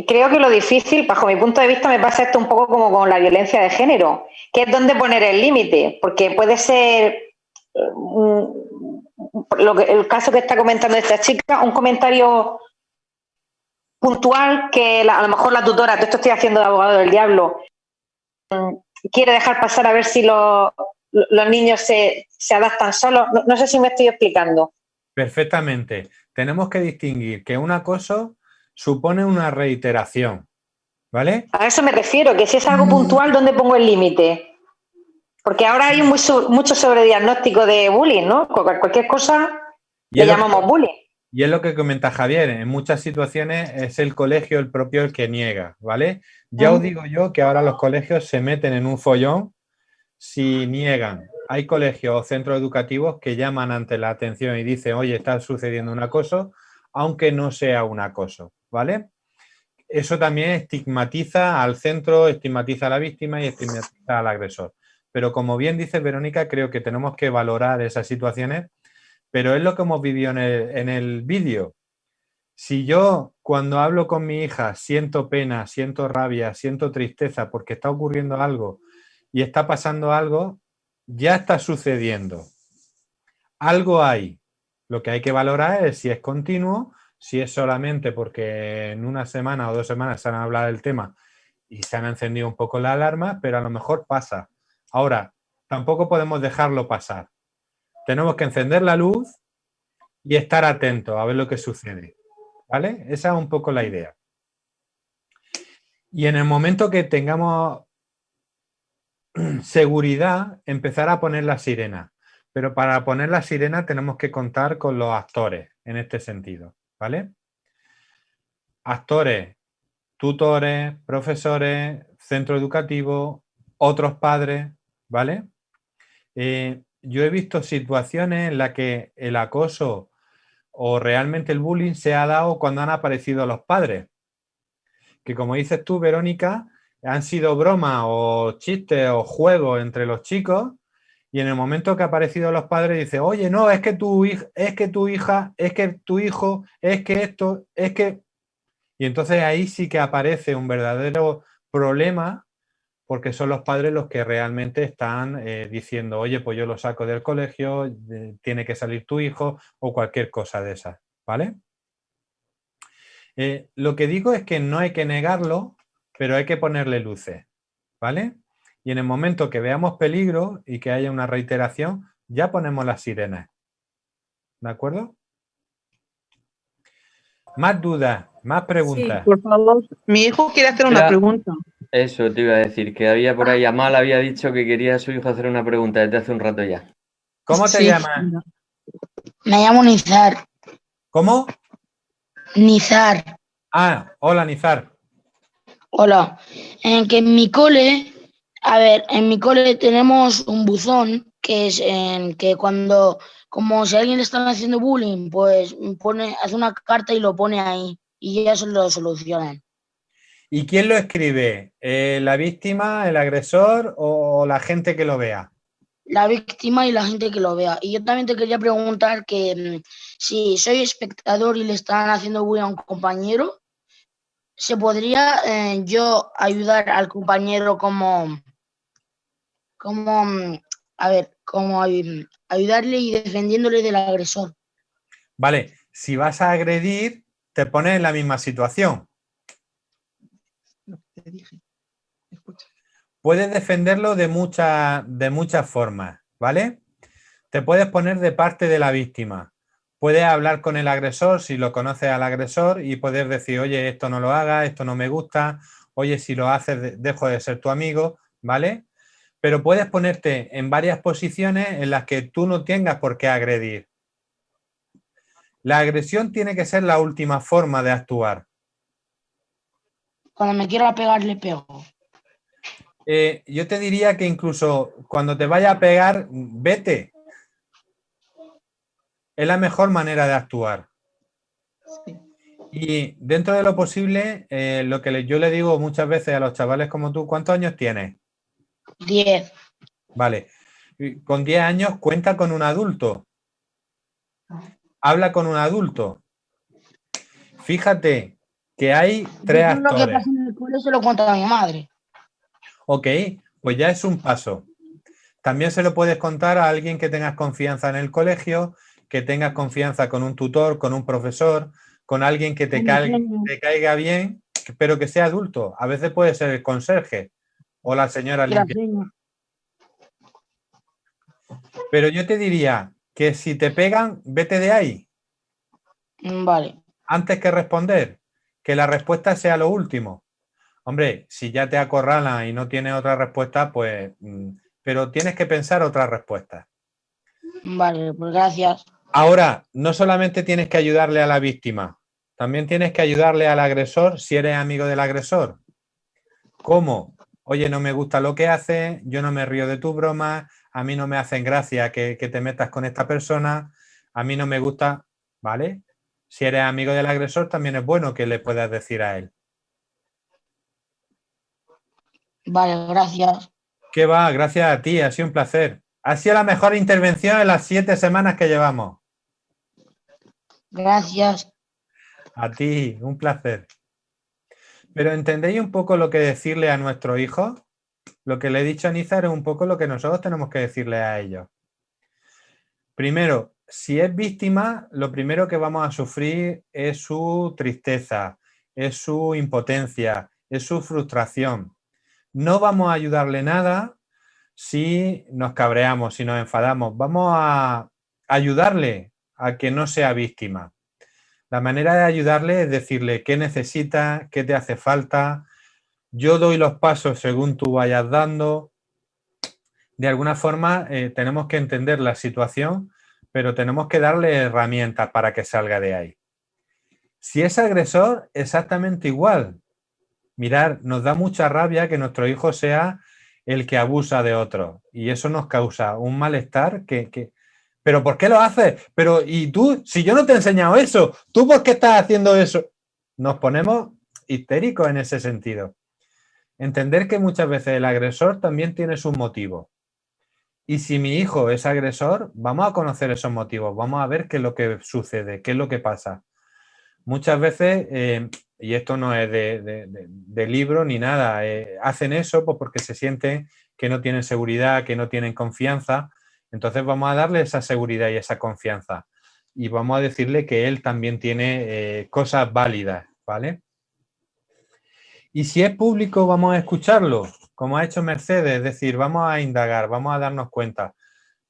creo que lo difícil, bajo mi punto de vista, me pasa esto un poco como con la violencia de género, que es dónde poner el límite, porque puede ser el caso que está comentando esta chica, un comentario puntual que a lo mejor la tutora, todo esto estoy haciendo de abogado del diablo, quiere dejar pasar a ver si los niños se adaptan solos. No sé si me estoy explicando. Perfectamente. Tenemos que distinguir que un acoso supone una reiteración, ¿vale? A eso me refiero, que si es algo puntual, ¿dónde pongo el límite? Porque ahora hay mucho sobrediagnóstico de bullying, ¿no? Cualquier cosa le llamamos bullying. Y es lo que comenta Javier, en muchas situaciones es el colegio el propio el que niega, ¿vale? Ya os digo yo que ahora los colegios se meten en un follón si niegan. Hay colegios o centros educativos que llaman ante la atención y dicen, oye, está sucediendo un acoso, aunque no sea un acoso, ¿vale? Eso también estigmatiza al centro, estigmatiza a la víctima y estigmatiza al agresor. Pero como bien dice Verónica, creo que tenemos que valorar esas situaciones, pero es lo que hemos vivido en el vídeo. Si yo cuando hablo con mi hija siento pena, siento rabia, siento tristeza porque está ocurriendo algo y está pasando algo, ya está sucediendo. Algo hay. Lo que hay que valorar es si es continuo, si es solamente porque en una semana o 2 semanas se han hablado del tema y se han encendido un poco las alarmas, pero a lo mejor pasa. Ahora, tampoco podemos dejarlo pasar. Tenemos que encender la luz y estar atentos a ver lo que sucede, ¿vale? Esa es un poco la idea. Y en el momento que tengamos seguridad, empezar a poner la sirena. Pero para poner la sirena tenemos que contar con los actores en este sentido, ¿vale? Actores, tutores, profesores, centro educativo, otros padres, ¿vale? Yo he visto situaciones en las que el acoso o realmente el bullying se ha dado cuando han aparecido los padres. Que como dices tú, Verónica, han sido bromas o chistes o juegos entre los chicos y en el momento que han aparecido los padres dice, oye, no, es que tu hija, es que tu hija, es que tu hijo, es que esto, es que... Y entonces ahí sí que aparece un verdadero problema porque son los padres los que realmente están diciendo, oye, pues yo lo saco del colegio, tiene que salir tu hijo o cualquier cosa de esas, ¿vale? Lo que digo es que no hay que negarlo, pero hay que ponerle luces, ¿vale? Y en el momento que veamos peligro y que haya una reiteración, ya ponemos las sirenas, ¿de acuerdo? Más dudas, más preguntas. Sí, por favor. Mi hijo quiere hacer una pregunta. Eso te iba a decir, que había por ahí, Amal había dicho que quería a su hijo hacer una pregunta desde hace un rato ya. ¿Cómo te llamas? Me llamo Nizar. ¿Cómo? Nizar. Ah, hola Nizar. Hola. En mi cole tenemos un buzón que es en que cuando como si a alguien le están haciendo bullying, pues hace una carta y lo pone ahí y ya se lo solucionan. ¿Y quién lo escribe? ¿La víctima, el agresor o la gente que lo vea? La víctima y la gente que lo vea. Y yo también te quería preguntar que si soy espectador y le están haciendo bullying a un compañero, ¿se podría yo ayudar al compañero como ayudarle y defendiéndole del agresor? Vale, si vas a agredir, te pones en la misma situación. Te dije. Escucha. Puedes defenderlo de muchas formas, ¿vale? Te puedes poner de parte de la víctima. Puedes hablar con el agresor si lo conoces al agresor y poder decir, oye, esto no lo hagas, esto no me gusta, oye, si lo haces dejo de ser tu amigo, ¿vale? Pero puedes ponerte en varias posiciones en las que tú no tengas por qué agredir. La agresión tiene que ser la última forma de actuar. Cuando me quiera pegar, le pego. Yo te diría que incluso cuando te vaya a pegar, vete. Es la mejor manera de actuar. Sí. Y dentro de lo posible, lo que yo le digo muchas veces a los chavales como tú, ¿cuántos años tienes? 10. Vale. Con 10 años cuenta con un adulto. Habla con un adulto. Fíjate que hay 3 Yo lo que actores. pasa en el cole se lo cuento a mi madre. Ok, pues ya es un paso. También se lo puedes contar a alguien que tengas confianza en el colegio, que tengas confianza con un tutor, con un profesor, con alguien que te caiga bien, pero que sea adulto. A veces puede ser el conserje o la señora limpiadora. Pero yo te diría que si te pegan, vete de ahí. Vale. Antes que responder, que la respuesta sea lo último. Hombre, si ya te acorralan y no tienes otra respuesta, pues... pero tienes que pensar otra respuesta. Vale, pues gracias. Ahora, no solamente tienes que ayudarle a la víctima, también tienes que ayudarle al agresor si eres amigo del agresor. ¿Cómo? Oye, no me gusta lo que hace, yo no me río de tu broma, a mí no me hacen gracia que te metas con esta persona, a mí no me gusta, ¿vale? Si eres amigo del agresor, también es bueno que le puedas decir a él. Vale, gracias. ¿Qué va? Gracias a ti, ha sido un placer. Ha sido la mejor intervención en las 7 semanas que llevamos. Gracias. A ti, un placer. Pero ¿entendéis un poco lo que decirle a nuestro hijo? Lo que le he dicho a Nizar es un poco lo que nosotros tenemos que decirle a ellos. Primero, si es víctima, lo primero que vamos a sufrir es su tristeza, es su impotencia, es su frustración. No vamos a ayudarle nada si nos cabreamos, si nos enfadamos. Vamos a ayudarle a que no sea víctima. La manera de ayudarle es decirle qué necesita, qué te hace falta. Yo doy los pasos según tú vayas dando. De alguna forma tenemos que entender la situación, pero tenemos que darle herramientas para que salga de ahí. Si es agresor, exactamente igual. Mirar, nos da mucha rabia que nuestro hijo sea el que abusa de otro y eso nos causa un malestar que... ¿Pero por qué lo haces? Pero, ¿y tú? Si yo no te he enseñado eso, ¿tú por qué estás haciendo eso? Nos ponemos histéricos en ese sentido. Entender que muchas veces el agresor también tiene sus motivos. Y si mi hijo es agresor, vamos a conocer esos motivos, vamos a ver qué es lo que sucede, qué es lo que pasa. Muchas veces, y esto no es de libro ni nada, hacen eso pues porque se sienten que no tienen seguridad, que no tienen confianza. Entonces vamos a darle esa seguridad y esa confianza. Y vamos a decirle que él también tiene cosas válidas, ¿vale? Y si es público, vamos a escucharlo, como ha hecho Mercedes, es decir, vamos a indagar, vamos a darnos cuenta.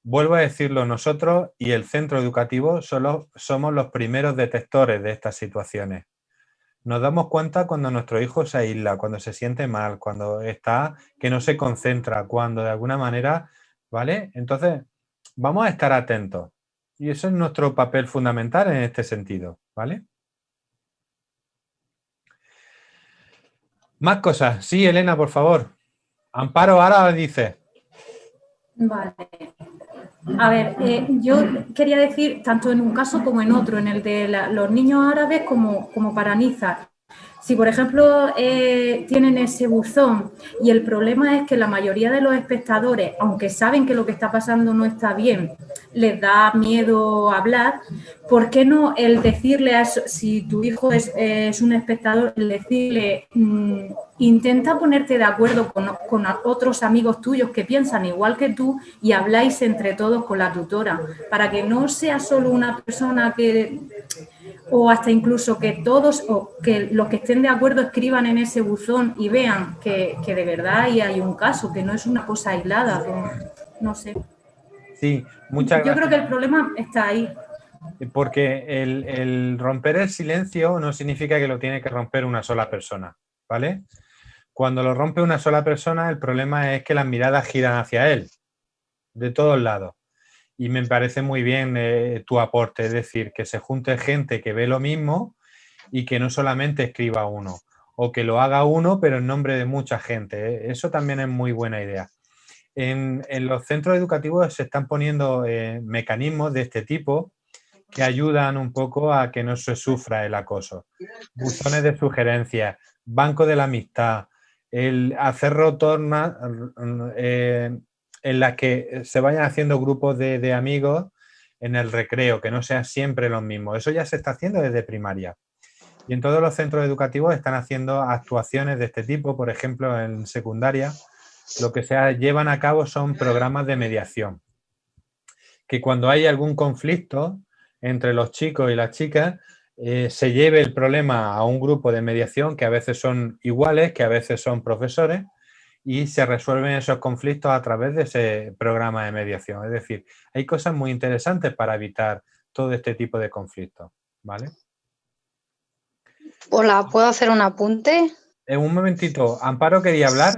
Vuelvo a decirlo, nosotros y el centro educativo solo somos los primeros detectores de estas situaciones. Nos damos cuenta cuando nuestro hijo se aísla, cuando se siente mal, cuando está que no se concentra, cuando de alguna manera, ¿vale? Entonces, vamos a estar atentos. Y eso es nuestro papel fundamental en este sentido, ¿vale? Más cosas. Sí, Elena, por favor. Amparo, ahora dice. Vale. A ver, yo quería decir, tanto en un caso como en otro, en el de los niños árabes como para Nízar. Si, por ejemplo, tienen ese buzón y el problema es que la mayoría de los espectadores, aunque saben que lo que está pasando no está bien, les da miedo hablar, ¿por qué no el decirle a eso, si tu hijo es un espectador, el decirle, intenta ponerte de acuerdo con otros amigos tuyos que piensan igual que tú y habláis entre todos con la tutora, para que no sea solo una persona que... o hasta incluso que todos o que los que estén de acuerdo escriban en ese buzón y vean que de verdad ahí hay un caso, que no es una cosa aislada, no sé. Sí, muchas gracias. Yo creo que el problema está ahí. Porque el romper el silencio no significa que lo tiene que romper una sola persona, ¿vale? Cuando lo rompe una sola persona, el problema es que las miradas giran hacia él, de todos lados. Y me parece muy bien tu aporte, es decir, que se junte gente que ve lo mismo y que no solamente escriba uno, o que lo haga uno, pero en nombre de mucha gente. Eso también es muy buena idea. En los centros educativos se están poniendo mecanismos de este tipo que ayudan un poco a que no se sufra el acoso. Buzones de sugerencias, banco de la amistad, el hacer rotornas en las que se vayan haciendo grupos de amigos en el recreo, que no sean siempre los mismos. Eso ya se está haciendo desde primaria. Y en todos los centros educativos están haciendo actuaciones de este tipo. Por ejemplo, en secundaria, lo que se llevan a cabo son programas de mediación. Que cuando hay algún conflicto entre los chicos y las chicas, se lleve el problema a un grupo de mediación que a veces son iguales, que a veces son profesores, y se resuelven esos conflictos a través de ese programa de mediación. Es decir, hay cosas muy interesantes para evitar todo este tipo de conflictos, ¿vale? Hola, ¿puedo hacer un apunte? Un momentito, ¿Amparo quería hablar?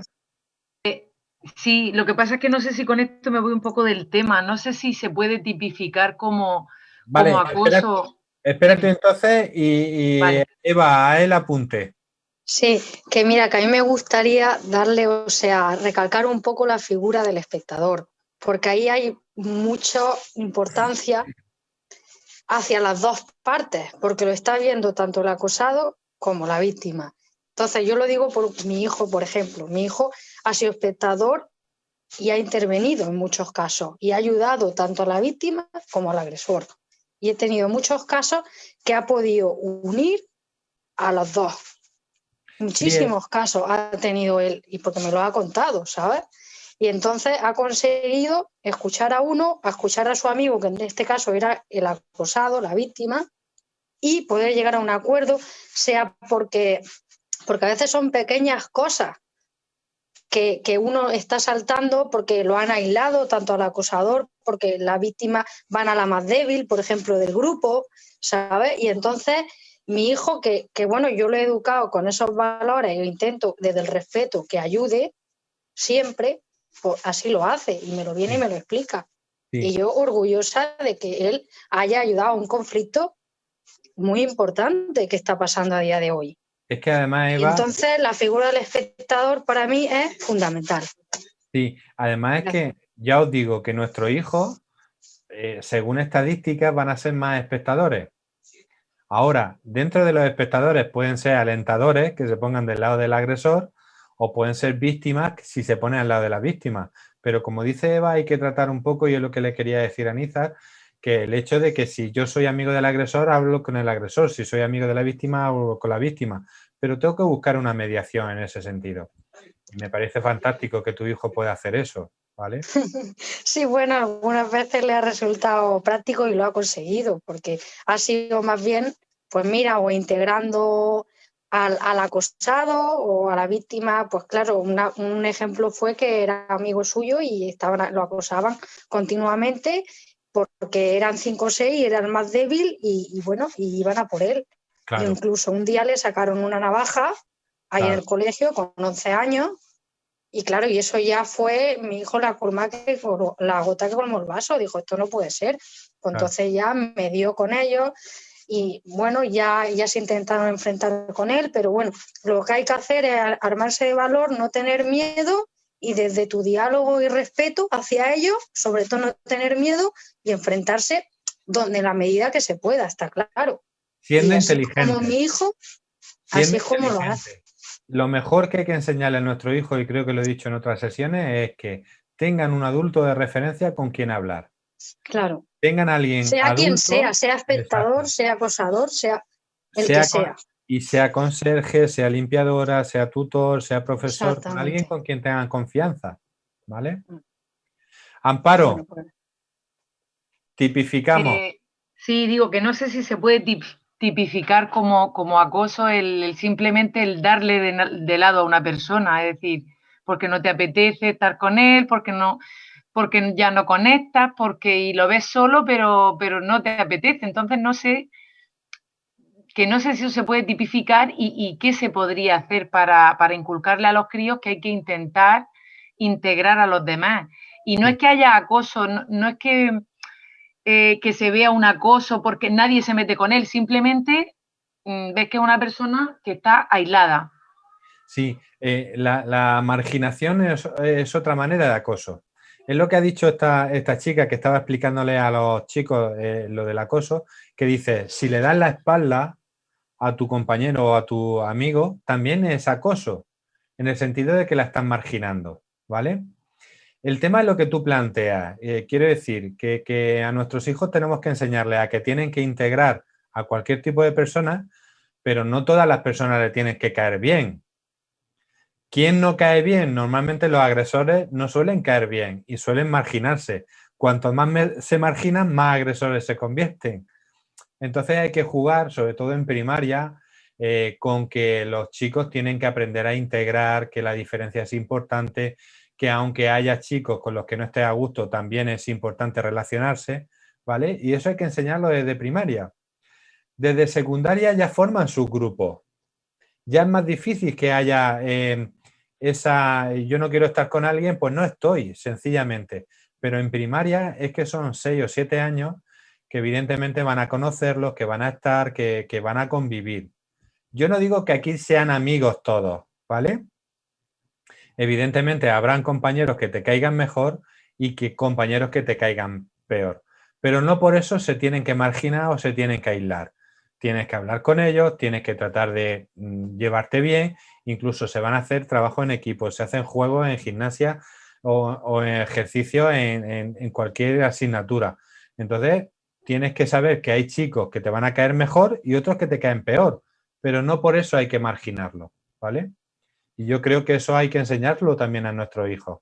Sí, lo que pasa es que no sé si con esto me voy un poco del tema. No sé si se puede tipificar como acoso. Espérate entonces y Vale. Eva, a el apunte. Sí, que mira, que a mí me gustaría darle, o sea, recalcar un poco la figura del espectador, porque ahí hay mucha importancia hacia las dos partes, porque lo está viendo tanto el acosado como la víctima. Entonces, yo lo digo por mi hijo, por ejemplo. Mi hijo ha sido espectador y ha intervenido en muchos casos y ha ayudado tanto a la víctima como al agresor. Y he tenido muchos casos que ha podido unir a los dos. Muchísimos casos ha tenido él, y porque me lo ha contado, ¿sabes? Y entonces ha conseguido escuchar a uno, a escuchar a su amigo, que en este caso era el acosado, la víctima, y poder llegar a un acuerdo, sea porque a veces son pequeñas cosas que uno está saltando porque lo han aislado tanto al acosador, porque la víctima van a la más débil, por ejemplo, del grupo, ¿sabes? Y entonces mi hijo, que bueno, yo lo he educado con esos valores, yo intento desde el respeto que ayude siempre, pues así lo hace y me lo viene y me lo explica. Sí. Y yo orgullosa de que él haya ayudado a un conflicto muy importante que está pasando a día de hoy. Es que además, Eva... Y entonces la figura del espectador para mí es fundamental. Sí, además es que ya os digo que nuestros hijos, según estadísticas, van a ser más espectadores. Ahora, dentro de los espectadores pueden ser alentadores que se pongan del lado del agresor o pueden ser víctimas si se ponen al lado de la víctima. Pero como dice Eva, hay que tratar un poco, y es lo que le quería decir a Nízar, que el hecho de que si yo soy amigo del agresor, hablo con el agresor, si soy amigo de la víctima, hablo con la víctima. Pero tengo que buscar una mediación en ese sentido. Y me parece fantástico que tu hijo pueda hacer eso, ¿vale? Sí, bueno, algunas veces le ha resultado práctico y lo ha conseguido, porque ha sido más bien, pues mira, o integrando al acosado o a la víctima, pues claro, un ejemplo fue que era amigo suyo y lo acosaban continuamente porque eran 5 o 6 y era el más débil y bueno, y iban a por él. Claro. Incluso un día le sacaron una navaja ahí en el colegio con 11 años y claro, y eso ya fue, mi hijo la gota que colmó el vaso, dijo, esto no puede ser. Pues entonces ya me dio con ellos y bueno, ya se intentaron enfrentar con él, pero bueno, lo que hay que hacer es armarse de valor, no tener miedo y desde tu diálogo y respeto hacia ellos, sobre todo no tener miedo y enfrentarse donde la medida que se pueda, está claro. Siendo y así inteligente. como mi hijo, así es como lo hace. Lo mejor que hay que enseñarle a nuestro hijo, y creo que lo he dicho en otras sesiones, es que tengan un adulto de referencia con quien hablar. Claro. Tengan a alguien Sea adulto, quien sea espectador, exacto, sea acosador, sea el que sea. Y sea conserje, sea limpiadora, sea tutor, sea profesor, con alguien con quien tengan confianza, ¿vale? Amparo, Bueno, pues, tipificamos. Sí, digo que no sé si se puede tipificar como acoso simplemente el darle de lado a una persona, es decir, porque no te apetece estar con él, porque ya no conectas, y lo ves solo, pero no te apetece. Entonces no sé si eso se puede tipificar y qué se podría hacer para inculcarle a los críos que hay que intentar integrar a los demás. Y no es que haya acoso, no es que se vea un acoso porque nadie se mete con él, simplemente ves que es una persona que está aislada. Sí, la marginación es otra manera de acoso. Es lo que ha dicho esta chica que estaba explicándole a los chicos lo del acoso, que dice, si le das la espalda a tu compañero o a tu amigo, también es acoso, en el sentido de que la están marginando, ¿vale? El tema es lo que tú planteas. Quiero decir que a nuestros hijos tenemos que enseñarles a que tienen que integrar a cualquier tipo de persona, pero no todas las personas le tienen que caer bien. ¿Quién no cae bien? Normalmente los agresores no suelen caer bien y suelen marginarse. Cuanto más se marginan, más agresores se convierten. Entonces hay que jugar, sobre todo en primaria, con que los chicos tienen que aprender a integrar, que la diferencia es importante, que aunque haya chicos con los que no esté a gusto, también es importante relacionarse, ¿vale? Y eso hay que enseñarlo desde primaria. Desde secundaria ya forman sus grupos. Ya es más difícil que haya yo no quiero estar con alguien, pues no estoy, sencillamente. Pero en primaria es que son 6 o 7 años que evidentemente van a conocerlos, que van a estar, que van a convivir. Yo no digo que aquí sean amigos todos, ¿vale? Evidentemente habrán compañeros que te caigan mejor y que compañeros que te caigan peor. Pero no por eso se tienen que marginar o se tienen que aislar. Tienes que hablar con ellos, tienes que tratar de llevarte bien, incluso se van a hacer trabajo en equipo, se hacen juegos en gimnasia o en ejercicio en cualquier asignatura. Entonces, tienes que saber que hay chicos que te van a caer mejor y otros que te caen peor, pero no por eso hay que marginarlo, ¿vale? Y yo creo que eso hay que enseñarlo también a nuestros hijos,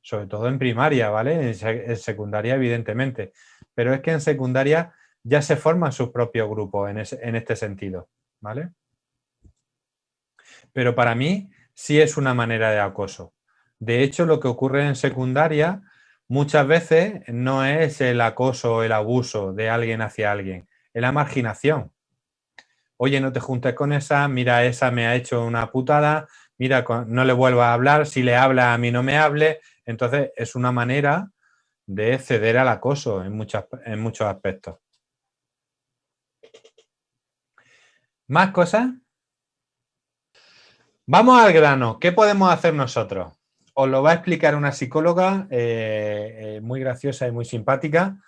sobre todo en primaria, ¿vale? En secundaria, evidentemente, pero es que en secundaria ya se forman sus propios grupos en este sentido, ¿vale? Pero para mí sí es una manera de acoso. De hecho, lo que ocurre en secundaria muchas veces no es el acoso o el abuso de alguien hacia alguien, es la marginación. Oye, no te juntes con esa me ha hecho una putada, mira, no le vuelvas a hablar, si le habla a mí no me hable. Entonces es una manera de ceder al acoso en muchos aspectos. ¿Más cosas? Vamos al grano. ¿Qué podemos hacer nosotros? Os lo va a explicar una psicóloga muy graciosa y muy simpática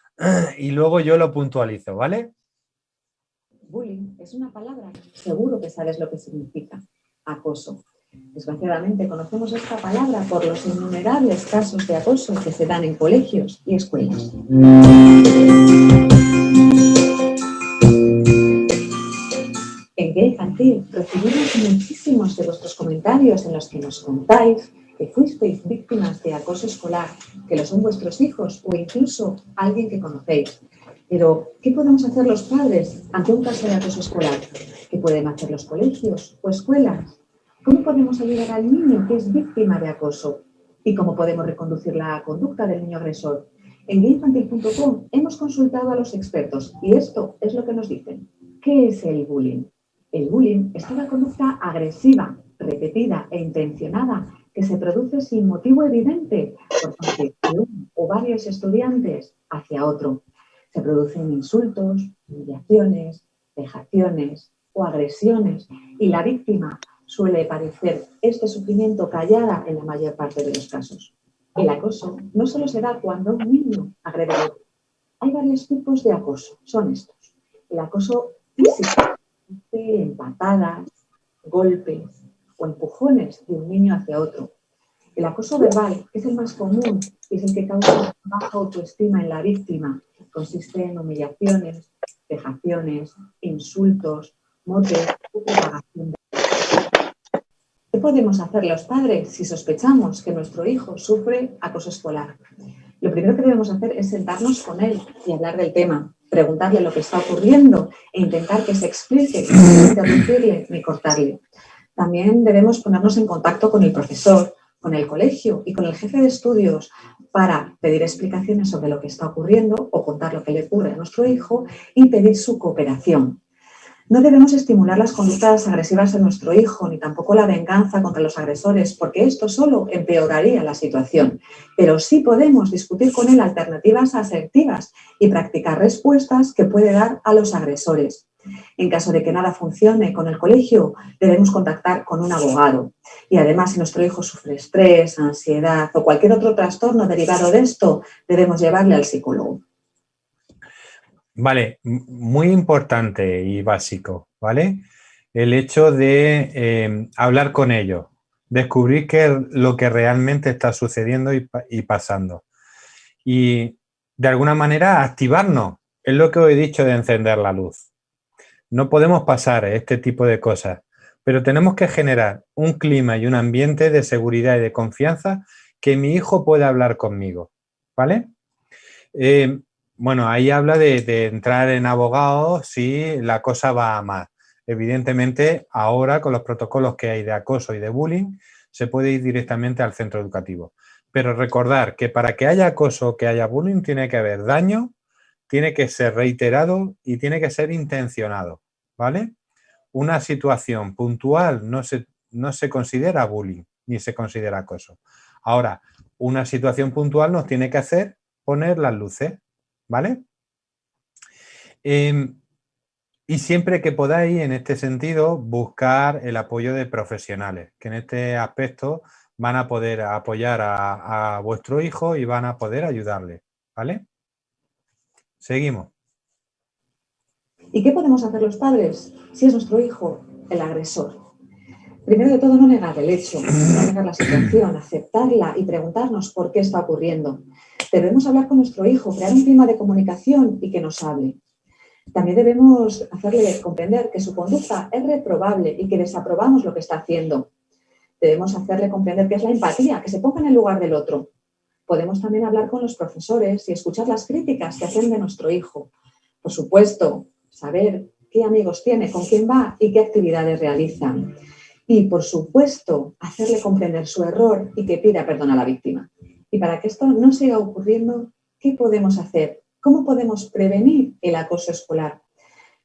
y luego yo lo puntualizo, ¿vale? Bullying es una palabra, seguro que sabes lo que significa, acoso. Desgraciadamente conocemos esta palabra por los innumerables casos de acoso que se dan en colegios y escuelas. En Guía Infantil recibimos muchísimos de vuestros comentarios en los que nos contáis que fuisteis víctimas de acoso escolar, que lo son vuestros hijos o incluso alguien que conocéis. Pero, ¿qué podemos hacer los padres ante un caso de acoso escolar? ¿Qué pueden hacer los colegios o escuelas? ¿Cómo podemos ayudar al niño que es víctima de acoso? ¿Y cómo podemos reconducir la conducta del niño agresor? En guiainfantil.com hemos consultado a los expertos y esto es lo que nos dicen. ¿Qué es el bullying? El bullying es una conducta agresiva, repetida e intencionada que se produce sin motivo evidente por parte de uno o varios estudiantes hacia otro. Se producen insultos, humillaciones, vejaciones o agresiones y la víctima suele parecer este sufrimiento callada en la mayor parte de los casos. El acoso no solo se da cuando un niño agrede a otro. Hay varios tipos de acoso, son estos. El acoso físico, en patadas, golpes o empujones de un niño hacia otro. El acoso verbal, que es el más común y es el que causa baja autoestima en la víctima, consiste en humillaciones, vejaciones, insultos, motes o propagación. ¿Qué podemos hacer los padres si sospechamos que nuestro hijo sufre acoso escolar? Lo primero que debemos hacer es sentarnos con él y hablar del tema, preguntarle lo que está ocurriendo e intentar que se explique, sin interrumpirle ni cortarle. También debemos ponernos en contacto con el profesor, con el colegio y con el jefe de estudios para pedir explicaciones sobre lo que está ocurriendo o contar lo que le ocurre a nuestro hijo y pedir su cooperación. No debemos estimular las conductas agresivas en nuestro hijo ni tampoco la venganza contra los agresores, porque esto solo empeoraría la situación. Pero sí podemos discutir con él alternativas asertivas y practicar respuestas que puede dar a los agresores. En caso de que nada funcione con el colegio, debemos contactar con un abogado. Y además, si nuestro hijo sufre estrés, ansiedad o cualquier otro trastorno derivado de esto, debemos llevarle al psicólogo. Vale, muy importante y básico, ¿vale? El hecho de hablar con ellos, descubrir qué es lo que realmente está sucediendo y pasando. Y de alguna manera activarnos, es lo que os he dicho de encender la luz. No podemos pasar este tipo de cosas, pero tenemos que generar un clima y un ambiente de seguridad y de confianza que mi hijo pueda hablar conmigo, ¿vale? Bueno, ahí habla de entrar en abogados si la cosa va a más. Evidentemente, ahora con los protocolos que hay de acoso y de bullying, se puede ir directamente al centro educativo. Pero recordar que para que haya acoso o que haya bullying tiene que haber daño, tiene que ser reiterado y tiene que ser intencionado, ¿vale? Una situación puntual no se considera bullying ni se considera acoso. Ahora, una situación puntual nos tiene que hacer poner las luces, ¿vale? Y siempre que podáis, en este sentido, buscar el apoyo de profesionales, que en este aspecto van a poder apoyar a vuestro hijo y van a poder ayudarle, ¿vale? Seguimos. ¿Y qué podemos hacer los padres si es nuestro hijo el agresor? Primero de todo, no negar el hecho, no negar la situación, aceptarla y preguntarnos por qué está ocurriendo. Debemos hablar con nuestro hijo, crear un clima de comunicación y que nos hable. También debemos hacerle comprender que su conducta es reprobable y que desaprobamos lo que está haciendo. Debemos hacerle comprender que es la empatía, que se ponga en el lugar del otro. Podemos también hablar con los profesores y escuchar las críticas que hacen de nuestro hijo. Por supuesto, saber qué amigos tiene, con quién va y qué actividades realizan. Y, por supuesto, hacerle comprender su error y que pida perdón a la víctima. Y para que esto no siga ocurriendo, ¿qué podemos hacer? ¿Cómo podemos prevenir el acoso escolar?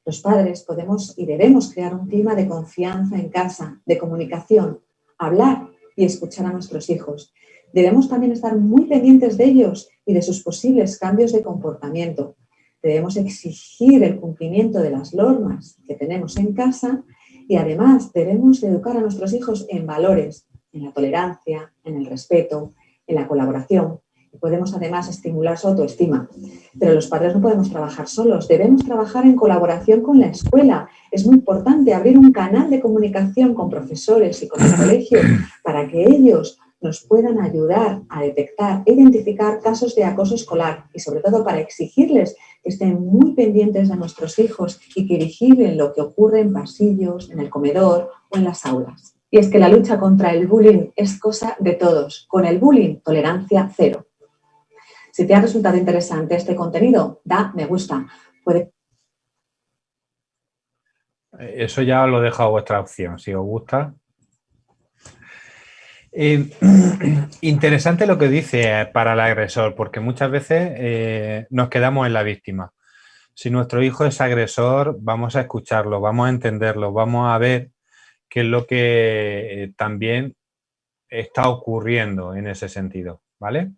Los padres podemos y debemos crear un clima de confianza en casa, de comunicación, hablar y escuchar a nuestros hijos. Debemos también estar muy pendientes de ellos y de sus posibles cambios de comportamiento. Debemos exigir el cumplimiento de las normas que tenemos en casa y además debemos educar a nuestros hijos en valores, en la tolerancia, en el respeto, en la colaboración. Y podemos además estimular su autoestima. Pero los padres no podemos trabajar solos, debemos trabajar en colaboración con la escuela. Es muy importante abrir un canal de comunicación con profesores y con el colegio para que ellos nos puedan ayudar a detectar e identificar casos de acoso escolar y sobre todo para exigirles que estén muy pendientes de nuestros hijos y que vigilen lo que ocurre en pasillos, en el comedor o en las aulas. Y es que la lucha contra el bullying es cosa de todos. Con el bullying, tolerancia cero. Si te ha resultado interesante este contenido, da me gusta. Eso ya os lo dejo a vuestra opción, si os gusta. Interesante lo que dice para el agresor, porque muchas veces nos quedamos en la víctima. Si nuestro hijo es agresor, vamos a escucharlo, vamos a entenderlo, vamos a ver qué es lo que también está ocurriendo en ese sentido, ¿vale?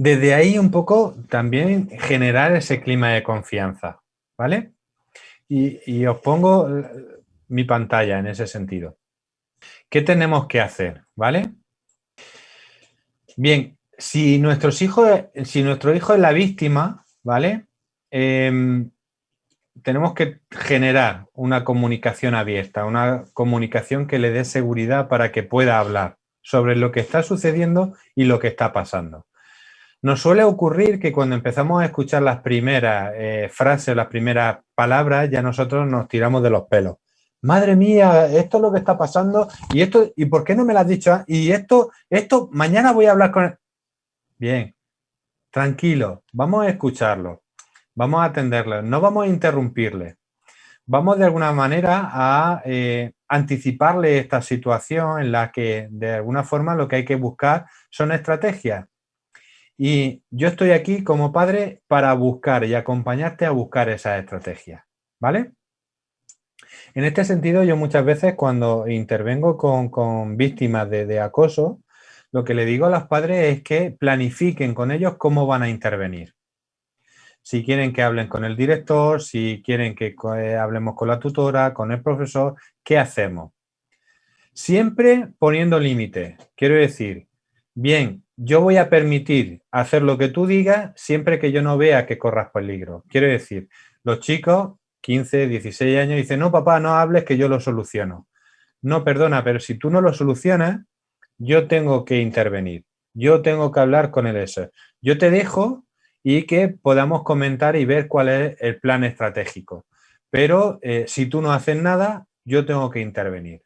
Desde ahí un poco también generar ese clima de confianza, ¿vale? y os pongo mi pantalla en ese sentido. ¿Qué tenemos que hacer? ¿Vale? Bien, si nuestro hijo es la víctima, ¿vale? Tenemos que generar una comunicación abierta, una comunicación que le dé seguridad para que pueda hablar sobre lo que está sucediendo y lo que está pasando. Nos suele ocurrir que cuando empezamos a escuchar las primeras frases, las primeras palabras, ya nosotros nos tiramos de los pelos. Madre mía, esto es lo que está pasando y esto, ¿y por qué no me lo has dicho? Y esto, mañana voy a hablar con él. Bien, tranquilo, vamos a escucharlo, vamos a atenderlo, no vamos a interrumpirle. Vamos de alguna manera a anticiparle esta situación en la que de alguna forma lo que hay que buscar son estrategias. Y yo estoy aquí como padre para buscar y acompañarte a buscar esas estrategias, ¿vale? En este sentido, yo muchas veces cuando intervengo con víctimas de acoso, lo que le digo a los padres es que planifiquen con ellos cómo van a intervenir. Si quieren que hablen con el director, si quieren que hablemos con la tutora, con el profesor, ¿qué hacemos? Siempre poniendo límites. Quiero decir, bien, yo voy a permitir hacer lo que tú digas siempre que yo no vea que corras peligro. Quiero decir, los chicos, 15, 16 años, dicen, no, papá, no hables que yo lo soluciono. No, perdona, pero si tú no lo solucionas, yo tengo que intervenir. Yo tengo que hablar con el ESE. Yo te dejo y que podamos comentar y ver cuál es el plan estratégico. Pero si tú no haces nada, yo tengo que intervenir.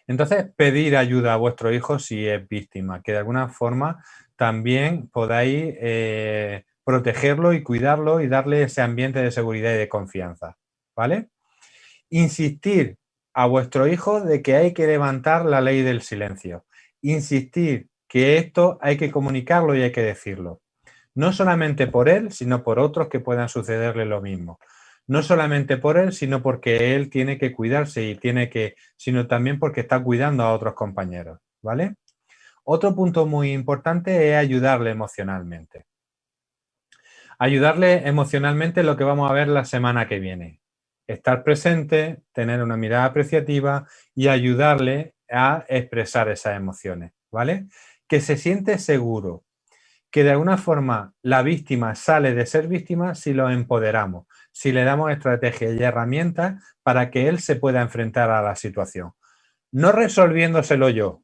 Entonces, pedir ayuda a vuestro hijo si es víctima, que de alguna forma también podáis protegerlo y cuidarlo y darle ese ambiente de seguridad y de confianza, ¿vale? Insistir a vuestro hijo de que hay que levantar la ley del silencio. Insistir que esto hay que comunicarlo y hay que decirlo. No solamente por él, sino por otros que puedan sucederle lo mismo. No solamente por él, sino porque él tiene que cuidarse y sino también porque está cuidando a otros compañeros, ¿vale? Otro punto muy importante es ayudarle emocionalmente. Ayudarle emocionalmente es lo que vamos a ver la semana que viene. Estar presente, tener una mirada apreciativa y ayudarle a expresar esas emociones, ¿vale? Que se siente seguro, que de alguna forma la víctima sale de ser víctima si lo empoderamos, si le damos estrategias y herramientas para que él se pueda enfrentar a la situación. No resolviéndoselo yo,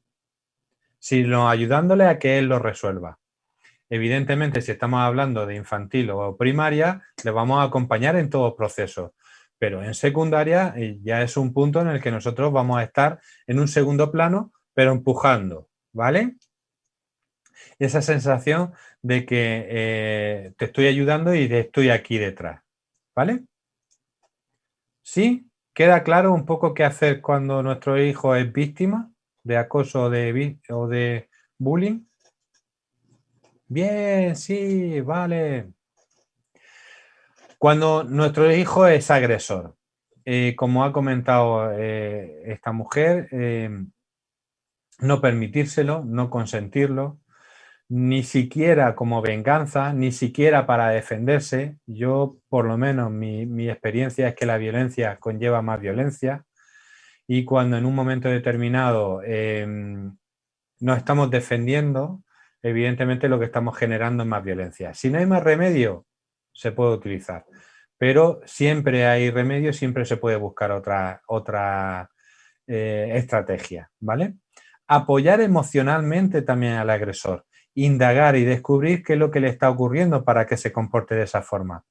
sino ayudándole a que él lo resuelva. Evidentemente, si estamos hablando de infantil o primaria, le vamos a acompañar en todo proceso. Pero en secundaria ya es un punto en el que nosotros vamos a estar en un segundo plano, pero empujando, ¿vale? Esa sensación de que te estoy ayudando y estoy aquí detrás, ¿vale? ¿Sí? ¿Queda claro un poco qué hacer cuando nuestro hijo es víctima de acoso o de bullying? Bien, sí, vale. Cuando nuestro hijo es agresor, como ha comentado esta mujer, no permitírselo, no consentirlo, ni siquiera como venganza, ni siquiera para defenderse. Yo, por lo menos, mi experiencia es que la violencia conlleva más violencia y cuando en un momento determinado nos estamos defendiendo, evidentemente lo que estamos generando es más violencia. Si no hay más remedio, se puede utilizar, pero siempre hay remedio, siempre se puede buscar otra estrategia, ¿vale? Apoyar emocionalmente también al agresor, indagar y descubrir qué es lo que le está ocurriendo para que se comporte de esa forma.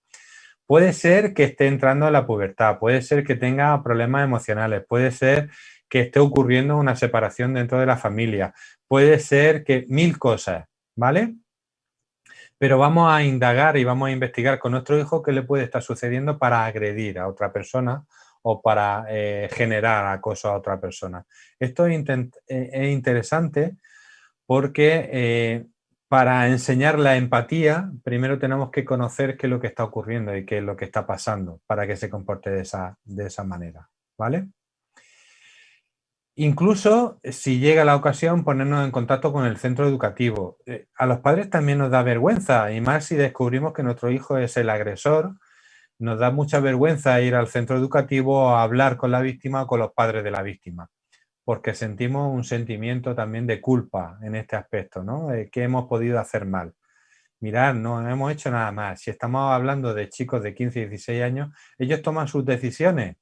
Puede ser que esté entrando en la pubertad, puede ser que tenga problemas emocionales, puede ser que esté ocurriendo una separación dentro de la familia, puede ser que 1000 cosas, ¿vale? Pero vamos a indagar y vamos a investigar con nuestro hijo qué le puede estar sucediendo para agredir a otra persona o para generar acoso a otra persona. Esto es interesante porque para enseñar la empatía, primero tenemos que conocer qué es lo que está ocurriendo y qué es lo que está pasando para que se comporte de esa manera, ¿vale? Incluso, si llega la ocasión, ponernos en contacto con el centro educativo. A los padres también nos da vergüenza, y más si descubrimos que nuestro hijo es el agresor, Nos da mucha vergüenza ir al centro educativo a hablar con la víctima o con los padres de la víctima, porque sentimos un sentimiento también de culpa en este aspecto, ¿no? ¿Qué hemos podido hacer mal? Mirad, no hemos hecho nada más. Si estamos hablando de chicos de 15 y 16 años, ellos toman sus decisiones.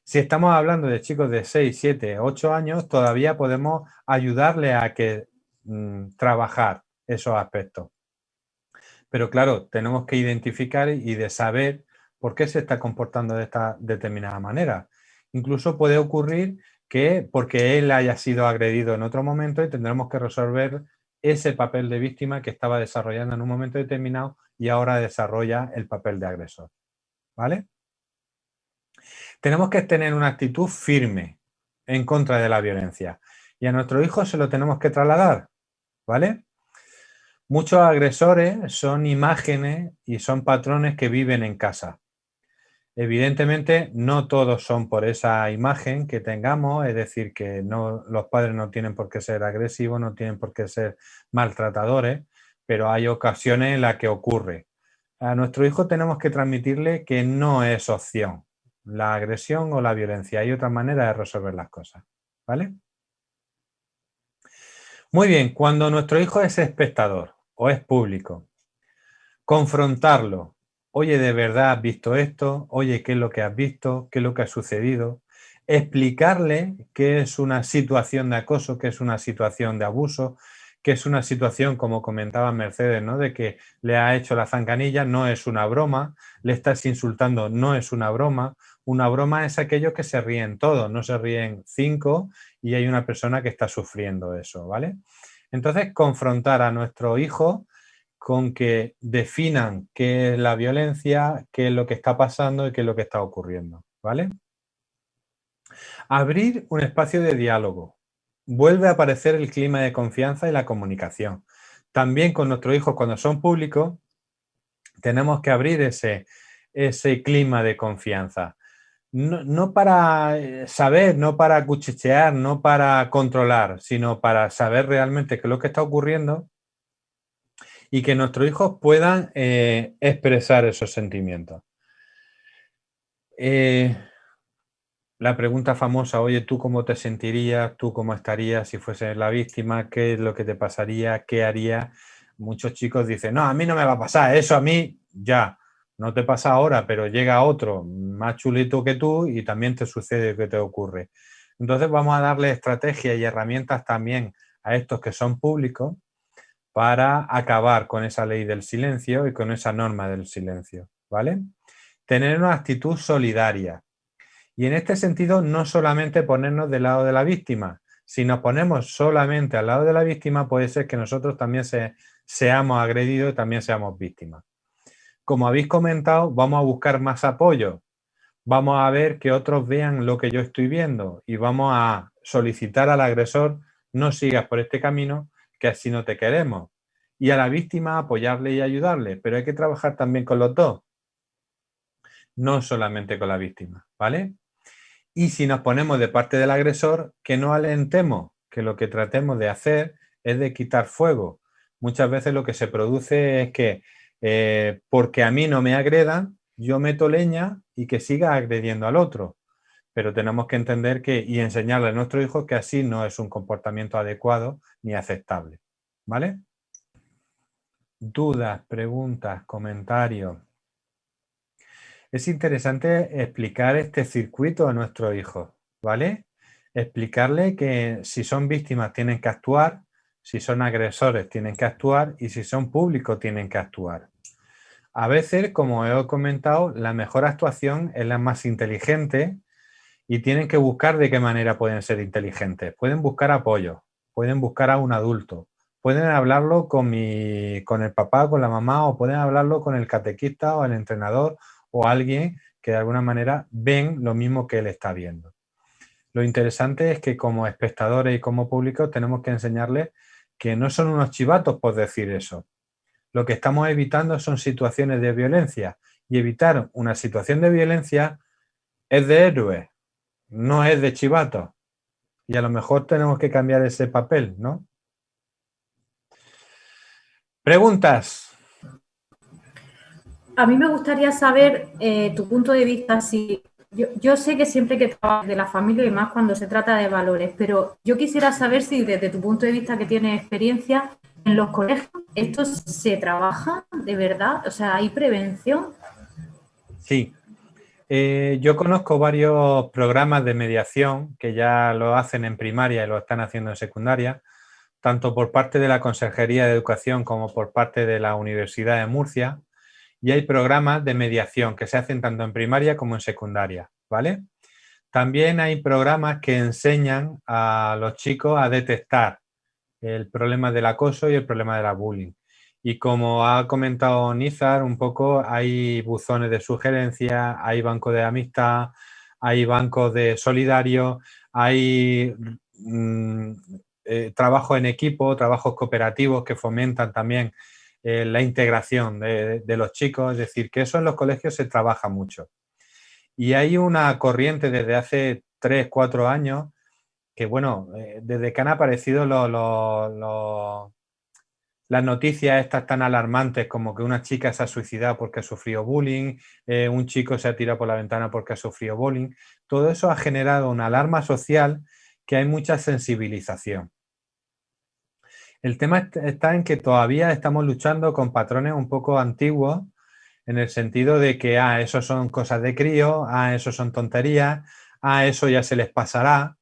Si estamos hablando de chicos de 6, 7, 8 años, todavía podemos ayudarles a que trabajar esos aspectos. Pero claro, tenemos que identificar y de saber por qué se está comportando de esta determinada manera. Incluso puede ocurrir que porque él haya sido agredido en otro momento y tendremos que resolver ese papel de víctima que estaba desarrollando en un momento determinado y ahora desarrolla el papel de agresor. ¿Vale? Tenemos que tener una actitud firme en contra de la violencia y a nuestro hijo se lo tenemos que trasladar. ¿Vale? Muchos agresores son imágenes y son patrones que viven en casa. Evidentemente, no todos son por esa imagen que tengamos, es decir, que no, los padres no tienen por qué ser agresivos, no tienen por qué ser maltratadores, pero hay ocasiones en las que ocurre. A nuestro hijo tenemos que transmitirle que no es opción la agresión o la violencia, hay otra manera de resolver las cosas, ¿vale? Muy bien, cuando nuestro hijo es espectador o es público, confrontarlo. Oye, ¿de verdad has visto esto? Oye, ¿qué es lo que has visto? ¿Qué es lo que ha sucedido? Explicarle qué es una situación de acoso, qué es una situación de abuso, qué es una situación, como comentaba Mercedes, ¿no? De que le ha hecho la zancadilla, no es una broma, le estás insultando, no es una broma. Una broma es aquello que se ríen todos, no se ríen 5 y hay una persona que está sufriendo eso, ¿vale? Entonces, confrontar a nuestro hijo con que definan qué es la violencia, qué es lo que está pasando y qué es lo que está ocurriendo, ¿vale? Abrir un espacio de diálogo. Vuelve a aparecer el clima de confianza y la comunicación. También con nuestros hijos, cuando son públicos, tenemos que abrir ese clima de confianza. No para saber, no para cuchichear, no para controlar, sino para saber realmente qué es lo que está ocurriendo y que nuestros hijos puedan expresar esos sentimientos. La pregunta famosa, oye, ¿tú cómo te sentirías? ¿Tú cómo estarías si fueses la víctima? ¿Qué es lo que te pasaría? ¿Qué harías? Muchos chicos dicen, no, a mí no me va a pasar, eso a mí ya, no te pasa ahora, pero llega otro más chulito que tú y también te sucede que te ocurre. Entonces vamos a darle estrategias y herramientas también a estos que son públicos para acabar con esa ley del silencio y con esa norma del silencio, ¿vale? Tener una actitud solidaria. Y en este sentido, no solamente ponernos del lado de la víctima. Si nos ponemos solamente al lado de la víctima, puede ser que nosotros también seamos agredidos y también seamos víctimas. Como habéis comentado, vamos a buscar más apoyo. Vamos a ver que otros vean lo que yo estoy viendo y vamos a solicitar al agresor, no sigas por este camino, que así no te queremos. Y a la víctima apoyarle y ayudarle, pero hay que trabajar también con los dos, no solamente con la víctima, ¿vale? Y si nos ponemos de parte del agresor, que no alentemos, que lo que tratemos de hacer es de quitar fuego. Muchas veces lo que se produce es que porque a mí no me agredan, yo meto leña y que siga agrediendo al otro. Pero tenemos que entender y enseñarle a nuestros hijos que así no es un comportamiento adecuado ni aceptable, ¿vale? Dudas, preguntas, comentarios. Es interesante explicar este circuito a nuestros hijos, ¿vale? Explicarle que si son víctimas tienen que actuar, si son agresores tienen que actuar y si son públicos tienen que actuar. A veces, como he comentado, la mejor actuación es la más inteligente y tienen que buscar de qué manera pueden ser inteligentes. Pueden buscar apoyo, pueden buscar a un adulto, pueden hablarlo con el papá, con la mamá o pueden hablarlo con el catequista o el entrenador o alguien que de alguna manera ven lo mismo que él está viendo. Lo interesante es que como espectadores y como público tenemos que enseñarles que no son unos chivatos por decir eso. Lo que estamos evitando son situaciones de violencia y evitar una situación de violencia es de héroe, no es de chivatos. Y a lo mejor tenemos que cambiar ese papel, ¿no? ¿Preguntas? a mí me gustaría saber tu punto de vista. Si yo sé que siempre hay que trabajar de la familia y más cuando se trata de valores, pero yo quisiera saber si desde tu punto de vista que tienes experiencia en los colegios, ¿esto se trabaja de verdad? O sea, ¿hay prevención? Sí. Yo conozco varios programas de mediación que ya lo hacen en primaria y lo están haciendo en secundaria, tanto por parte de la Consejería de Educación como por parte de la Universidad de Murcia, y hay programas de mediación que se hacen tanto en primaria como en secundaria, ¿vale? También hay programas que enseñan a los chicos a detectar el problema del acoso y el problema de la bullying. Y como ha comentado Nizar un poco, hay buzones de sugerencia, hay bancos de amistad, hay bancos de solidario, hay trabajo en equipo, trabajos cooperativos que fomentan también la integración de los chicos, es decir, que eso en los colegios se trabaja mucho. Y hay una corriente desde hace 3, 4 años que, bueno, desde que han aparecido las noticias estas tan alarmantes como que una chica se ha suicidado porque ha sufrido bullying, un chico se ha tirado por la ventana porque ha sufrido bullying, todo eso ha generado una alarma social que hay mucha sensibilización. El tema está en que todavía estamos luchando con patrones un poco antiguos, en el sentido de que, eso son cosas de crío, eso son tonterías, eso ya se les pasará.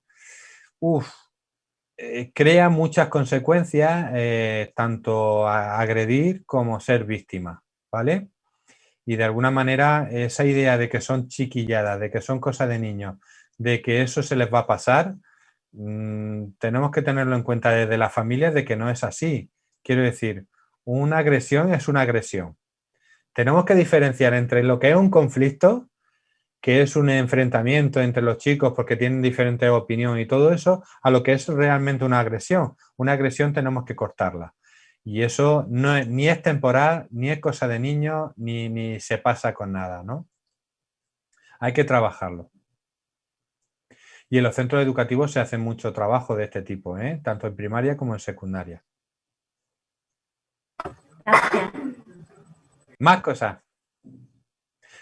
Crea muchas consecuencias, tanto agredir como ser víctima, ¿vale? Y de alguna manera esa idea de que son chiquilladas, de que son cosas de niños, de que eso se les va a pasar, tenemos que tenerlo en cuenta desde las familias de que no es así. Quiero decir, una agresión es una agresión. Tenemos que diferenciar entre lo que es un conflicto, que es un enfrentamiento entre los chicos porque tienen diferentes opiniones y todo eso, a lo que es realmente una agresión. Una agresión tenemos que cortarla. Y eso no es, ni es temporal, ni es cosa de niños, ni se pasa con nada, ¿no? Hay que trabajarlo. Y en los centros educativos se hace mucho trabajo de este tipo, tanto en primaria como en secundaria. Gracias. Más cosas.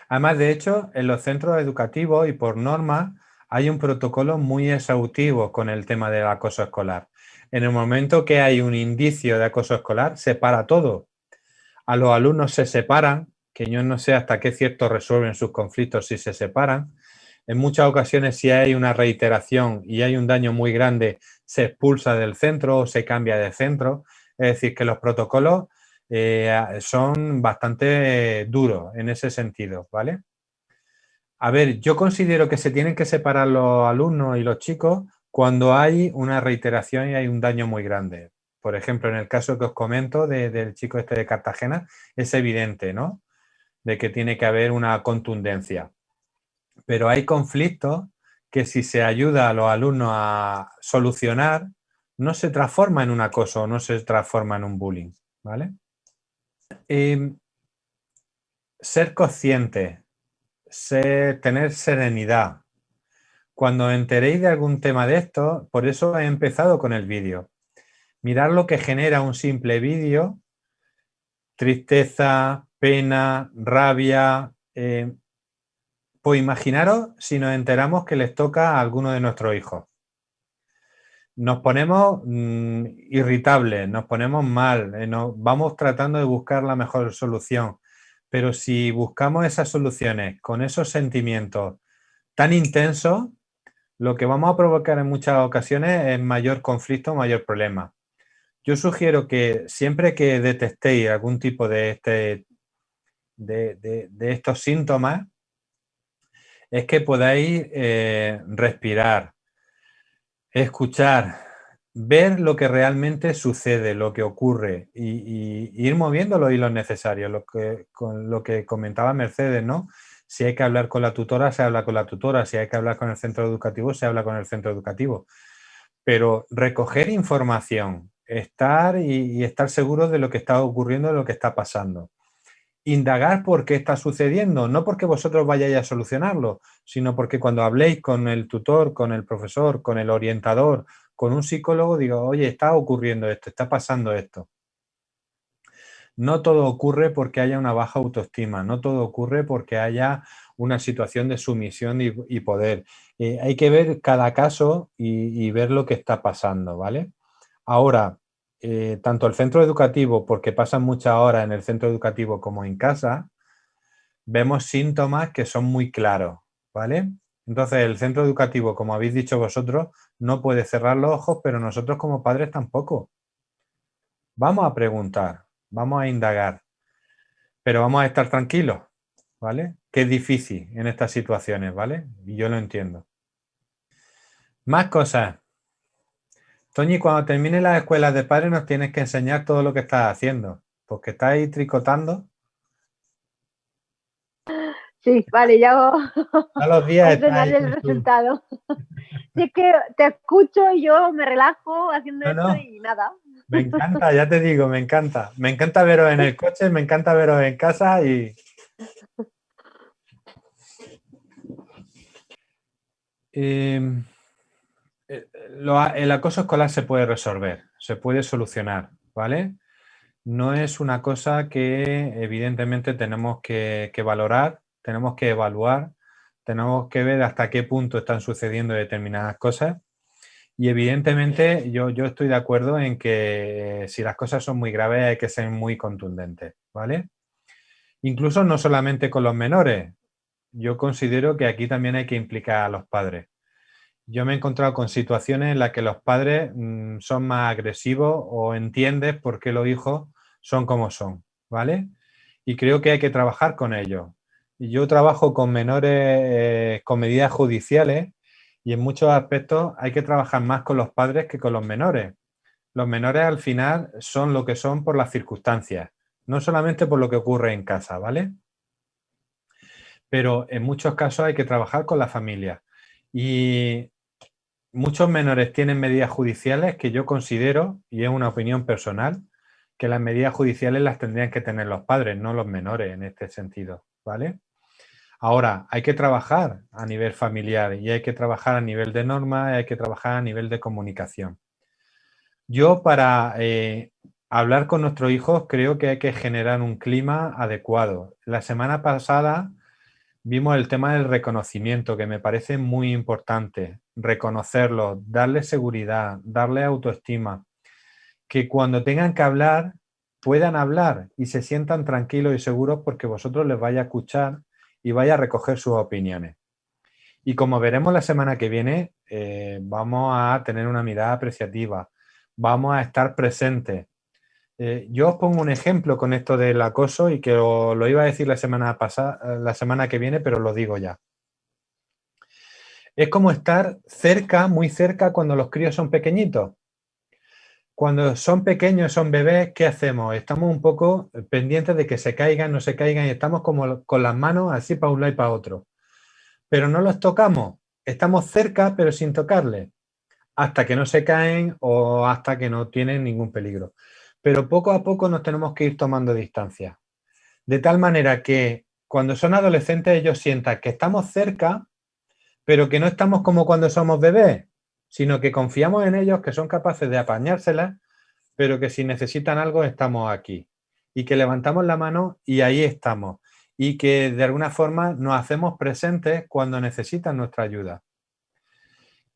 Además, de hecho, en los centros educativos y por norma hay un protocolo muy exhaustivo con el tema del acoso escolar. En el momento que hay un indicio de acoso escolar, se para todo. A los alumnos se separan, que yo no sé hasta qué cierto resuelven sus conflictos si se separan. En muchas ocasiones, si hay una reiteración y hay un daño muy grande, se expulsa del centro o se cambia de centro. Es decir, que los protocolos son bastante duros en ese sentido, ¿vale? A ver, yo considero que se tienen que separar los alumnos y los chicos cuando hay una reiteración y hay un daño muy grande. Por ejemplo, en el caso que os comento del chico este de Cartagena, es evidente, ¿no? De que tiene que haber una contundencia. Pero hay conflictos que si se ayuda a los alumnos a solucionar, no se transforma en un acoso, no se transforma en un bullying, ¿vale? Ser consciente, tener serenidad. Cuando enteréis de algún tema de esto, por eso he empezado con el vídeo. Mirar lo que genera un simple vídeo, tristeza, pena, rabia. Pues imaginaros si nos enteramos que les toca a alguno de nuestros hijos. Nos ponemos irritables, nos ponemos mal, vamos tratando de buscar la mejor solución. Pero si buscamos esas soluciones con esos sentimientos tan intensos, lo que vamos a provocar en muchas ocasiones es mayor conflicto, mayor problema. Yo sugiero que siempre que detectéis algún tipo de estos síntomas, es que podáis respirar, escuchar, ver lo que realmente sucede, lo que ocurre y ir moviendo los hilos necesarios, con lo que comentaba Mercedes, ¿no? Si hay que hablar con la tutora, se habla con la tutora, si hay que hablar con el centro educativo, se habla con el centro educativo. Pero recoger información, estar seguros de lo que está ocurriendo, de lo que está pasando. Indagar por qué está sucediendo, no porque vosotros vayáis a solucionarlo, sino porque cuando habléis con el tutor, con el profesor, con el orientador, con un psicólogo, digo, oye, está ocurriendo esto, está pasando esto. No todo ocurre porque haya una baja autoestima, no todo ocurre porque haya una situación de sumisión y poder. Hay que ver cada caso y ver lo que está pasando, ¿vale? Ahora, tanto el centro educativo, porque pasan muchas horas en el centro educativo como en casa, vemos síntomas que son muy claros, ¿vale? Entonces, el centro educativo, como habéis dicho vosotros, no puede cerrar los ojos, pero nosotros como padres tampoco. Vamos a preguntar, vamos a indagar, pero vamos a estar tranquilos, ¿vale? Que es difícil en estas situaciones, ¿vale? Y yo lo entiendo. Más cosas. Toñi, cuando termine las escuelas de padres nos tienes que enseñar todo lo que estás haciendo, porque estás ahí tricotando. Sí, vale, ya A los días voy a estás ahí enseñarle el con tu... resultado. Si es que te escucho y yo me relajo haciendo No, esto no. y nada. Me encanta, ya te digo, me encanta. Me encanta veros en el coche, me encanta veros en casa y... el acoso escolar se puede resolver, se puede solucionar, ¿vale? No es una cosa que evidentemente tenemos que valorar, tenemos que evaluar, tenemos que ver hasta qué punto están sucediendo determinadas cosas y evidentemente yo estoy de acuerdo en que si las cosas son muy graves hay que ser muy contundentes, ¿vale? Incluso no solamente con los menores, yo considero que aquí también hay que implicar a los padres. Yo me he encontrado con situaciones en las que los padres son más agresivos o entiendes por qué los hijos son como son, ¿vale? Y creo que hay que trabajar con ellos. Y yo trabajo con menores con medidas judiciales y en muchos aspectos hay que trabajar más con los padres que con los menores. Los menores al final son lo que son por las circunstancias, no solamente por lo que ocurre en casa, ¿vale? Pero en muchos casos hay que trabajar con la familia. Y muchos menores tienen medidas judiciales que yo considero, y es una opinión personal, que las medidas judiciales las tendrían que tener los padres, no los menores en este sentido, ¿vale? Ahora, hay que trabajar a nivel familiar y hay que trabajar a nivel de normas, hay que trabajar a nivel de comunicación. Yo para hablar con nuestros hijos creo que hay que generar un clima adecuado. La semana pasada vimos el tema del reconocimiento, que me parece muy importante. Reconocerlos, darles seguridad, darles autoestima. Que cuando tengan que hablar, puedan hablar y se sientan tranquilos y seguros porque vosotros les vais a escuchar y vais a recoger sus opiniones. Y como veremos la semana que viene, vamos a tener una mirada apreciativa, vamos a estar presentes. Yo os pongo un ejemplo con esto del acoso y que lo iba a decir la semana pasada, la semana que viene, pero lo digo ya. Es como estar cerca, muy cerca, cuando los críos son pequeñitos. Cuando son pequeños, son bebés, ¿qué hacemos? Estamos un poco pendientes de que se caigan, no se caigan y estamos como con las manos así para un lado y para otro. Pero no los tocamos. Estamos cerca, pero sin tocarles. Hasta que no se caen o hasta que no tienen ningún peligro. Pero poco a poco nos tenemos que ir tomando distancia. De tal manera que cuando son adolescentes ellos sientan que estamos cerca, pero que no estamos como cuando somos bebés, sino que confiamos en ellos, que son capaces de apañárselas, pero que si necesitan algo estamos aquí. Y que levantamos la mano y ahí estamos. Y que de alguna forma nos hacemos presentes cuando necesitan nuestra ayuda.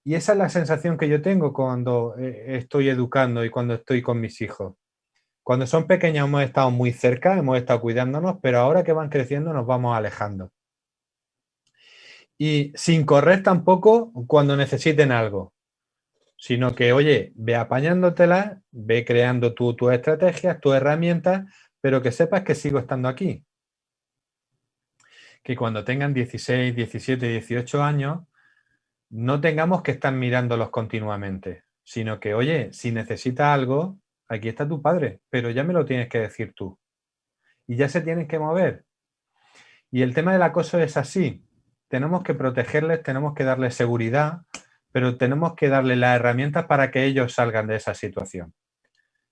Y esa es la sensación que yo tengo cuando estoy educando y cuando estoy con mis hijos. Cuando son pequeños hemos estado muy cerca, hemos estado cuidándonos, pero ahora que van creciendo nos vamos alejando. Y sin correr tampoco cuando necesiten algo, sino que, oye, ve apañándotela, ve creando tus estrategias, tus herramientas, pero que sepas que sigo estando aquí. Que cuando tengan 16, 17, 18 años, no tengamos que estar mirándolos continuamente, sino que, oye, si necesitas algo, aquí está tu padre, pero ya me lo tienes que decir tú. Y ya se tienen que mover. Y el tema del acoso es así. Tenemos que protegerles, tenemos que darles seguridad, pero tenemos que darles las herramientas para que ellos salgan de esa situación.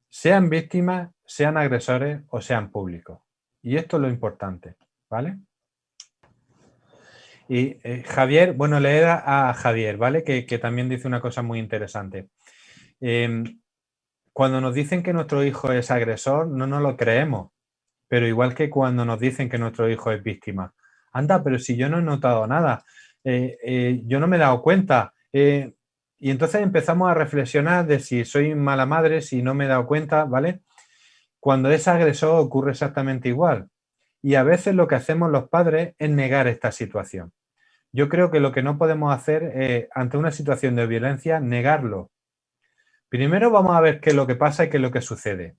Sean víctimas, sean agresores o sean públicos. Y esto es lo importante, ¿vale? Y Javier, bueno, leer a Javier, ¿vale? Que también dice una cosa muy interesante. Cuando nos dicen que nuestro hijo es agresor, no nos lo creemos. Pero igual que cuando nos dicen que nuestro hijo es víctima. Anda, pero si yo no he notado nada, yo no me he dado cuenta. Y entonces empezamos a reflexionar de si soy mala madre, si no me he dado cuenta, ¿vale? Cuando es agresor ocurre exactamente igual. Y a veces lo que hacemos los padres es negar esta situación. Yo creo que lo que no podemos hacer ante una situación de violencia, negarlo. Primero vamos a ver qué es lo que pasa y qué es lo que sucede.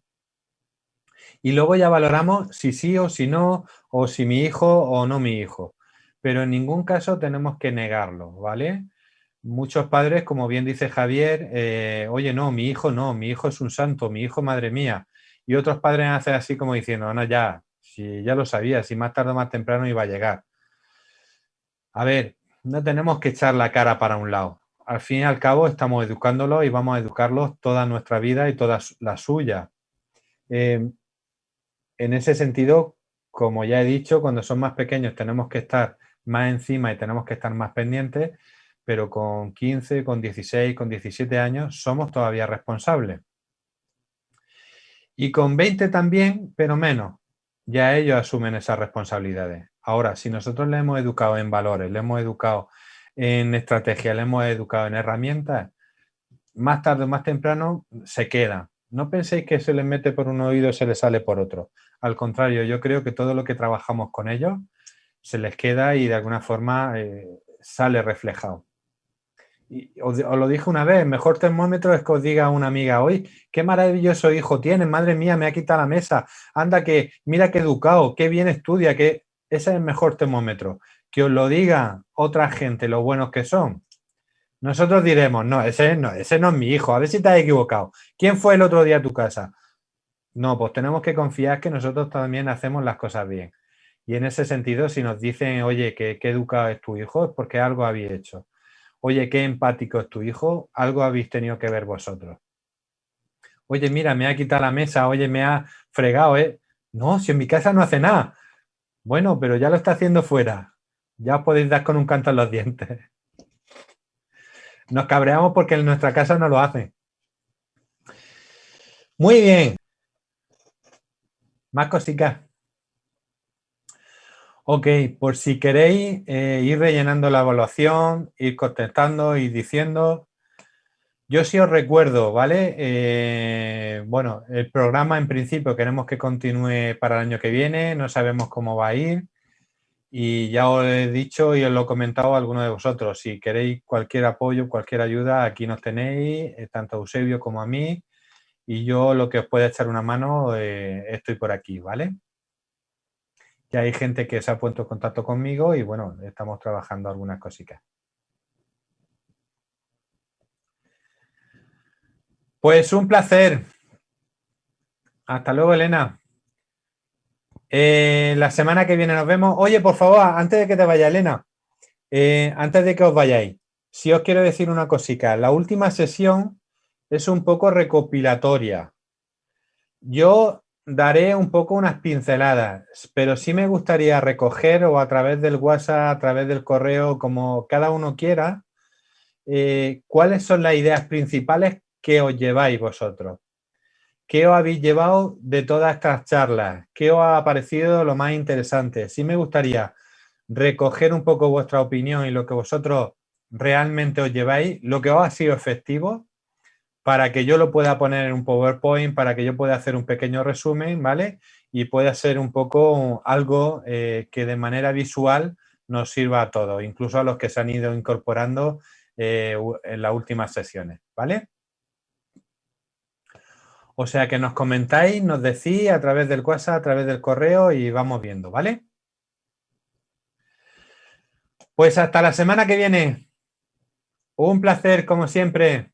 Y luego ya valoramos si sí o si no, o si mi hijo o no mi hijo. Pero en ningún caso tenemos que negarlo, ¿vale? Muchos padres, como bien dice Javier, oye, no, mi hijo es un santo, mi hijo, madre mía. Y otros padres hacen así como diciendo, no, ya, si ya lo sabía, si más tarde o más temprano iba a llegar. A ver, no tenemos que echar la cara para un lado. Al fin y al cabo estamos educándolos y vamos a educarlos toda nuestra vida y toda la suya. En ese sentido, como ya he dicho, cuando son más pequeños tenemos que estar más encima y tenemos que estar más pendientes, pero con 15, con 16, con 17 años somos todavía responsables. Y con 20 también, pero menos. Ya ellos asumen esas responsabilidades. Ahora, si nosotros le hemos educado en valores, le hemos educado en estrategia, le hemos educado en herramientas, más tarde o más temprano se quedan. No penséis que se les mete por un oído y se les sale por otro. Al contrario, yo creo que todo lo que trabajamos con ellos se les queda y de alguna forma sale reflejado. Y os lo dije una vez, el mejor termómetro es que os diga una amiga, oye, qué maravilloso hijo tienes, madre mía, me ha quitado la mesa, anda que, mira qué educado, qué bien estudia, que ese es el mejor termómetro. Que os lo diga otra gente, lo buenos que son. Nosotros diremos, no, ese no es mi hijo, a ver si te has equivocado. ¿Quién fue el otro día a tu casa? No, pues tenemos que confiar que nosotros también hacemos las cosas bien. Y en ese sentido, si nos dicen, oye, qué educado es tu hijo, es porque algo habéis hecho. Oye, qué empático es tu hijo, algo habéis tenido que ver vosotros. Oye, mira, me ha quitado la mesa, oye, me ha fregado, ¿eh? No, si en mi casa no hace nada. Bueno, pero ya lo está haciendo fuera. Ya os podéis dar con un canto en los dientes. Nos cabreamos porque en nuestra casa no lo hacen. Muy bien. Más cositas. Ok, por si queréis ir rellenando la evaluación, ir contestando, ir diciendo. Yo sí os recuerdo, ¿vale? Bueno, el programa en principio queremos que continúe para el año que viene, no sabemos cómo va a ir. Y ya os he dicho y os lo he comentado a alguno de vosotros. Si queréis cualquier apoyo, cualquier ayuda, aquí nos tenéis, tanto a Eusebio como a mí. Y yo lo que os pueda echar una mano, estoy por aquí, ¿vale? Ya hay gente que se ha puesto en contacto conmigo y bueno, estamos trabajando algunas cositas. Pues un placer. Hasta luego, Elena. La semana que viene nos vemos. Oye, por favor, antes de que te vaya, Elena, antes de que os vayáis, si os quiero decir una cosita. La última sesión es un poco recopilatoria. Yo daré un poco unas pinceladas, pero sí me gustaría recoger o a través del WhatsApp, a través del correo, como cada uno quiera, cuáles son las ideas principales que os lleváis vosotros. ¿Qué os habéis llevado de todas estas charlas? ¿Qué os ha parecido lo más interesante? Sí me gustaría recoger un poco vuestra opinión y lo que vosotros realmente os lleváis, lo que os ha sido efectivo, para que yo lo pueda poner en un PowerPoint, para que yo pueda hacer un pequeño resumen, ¿vale? Y pueda ser un poco algo que de manera visual nos sirva a todos, incluso a los que se han ido incorporando en las últimas sesiones, ¿vale? O sea que nos comentáis, nos decís a través del WhatsApp, a través del correo y vamos viendo, ¿vale? Pues hasta la semana que viene. Un placer, como siempre.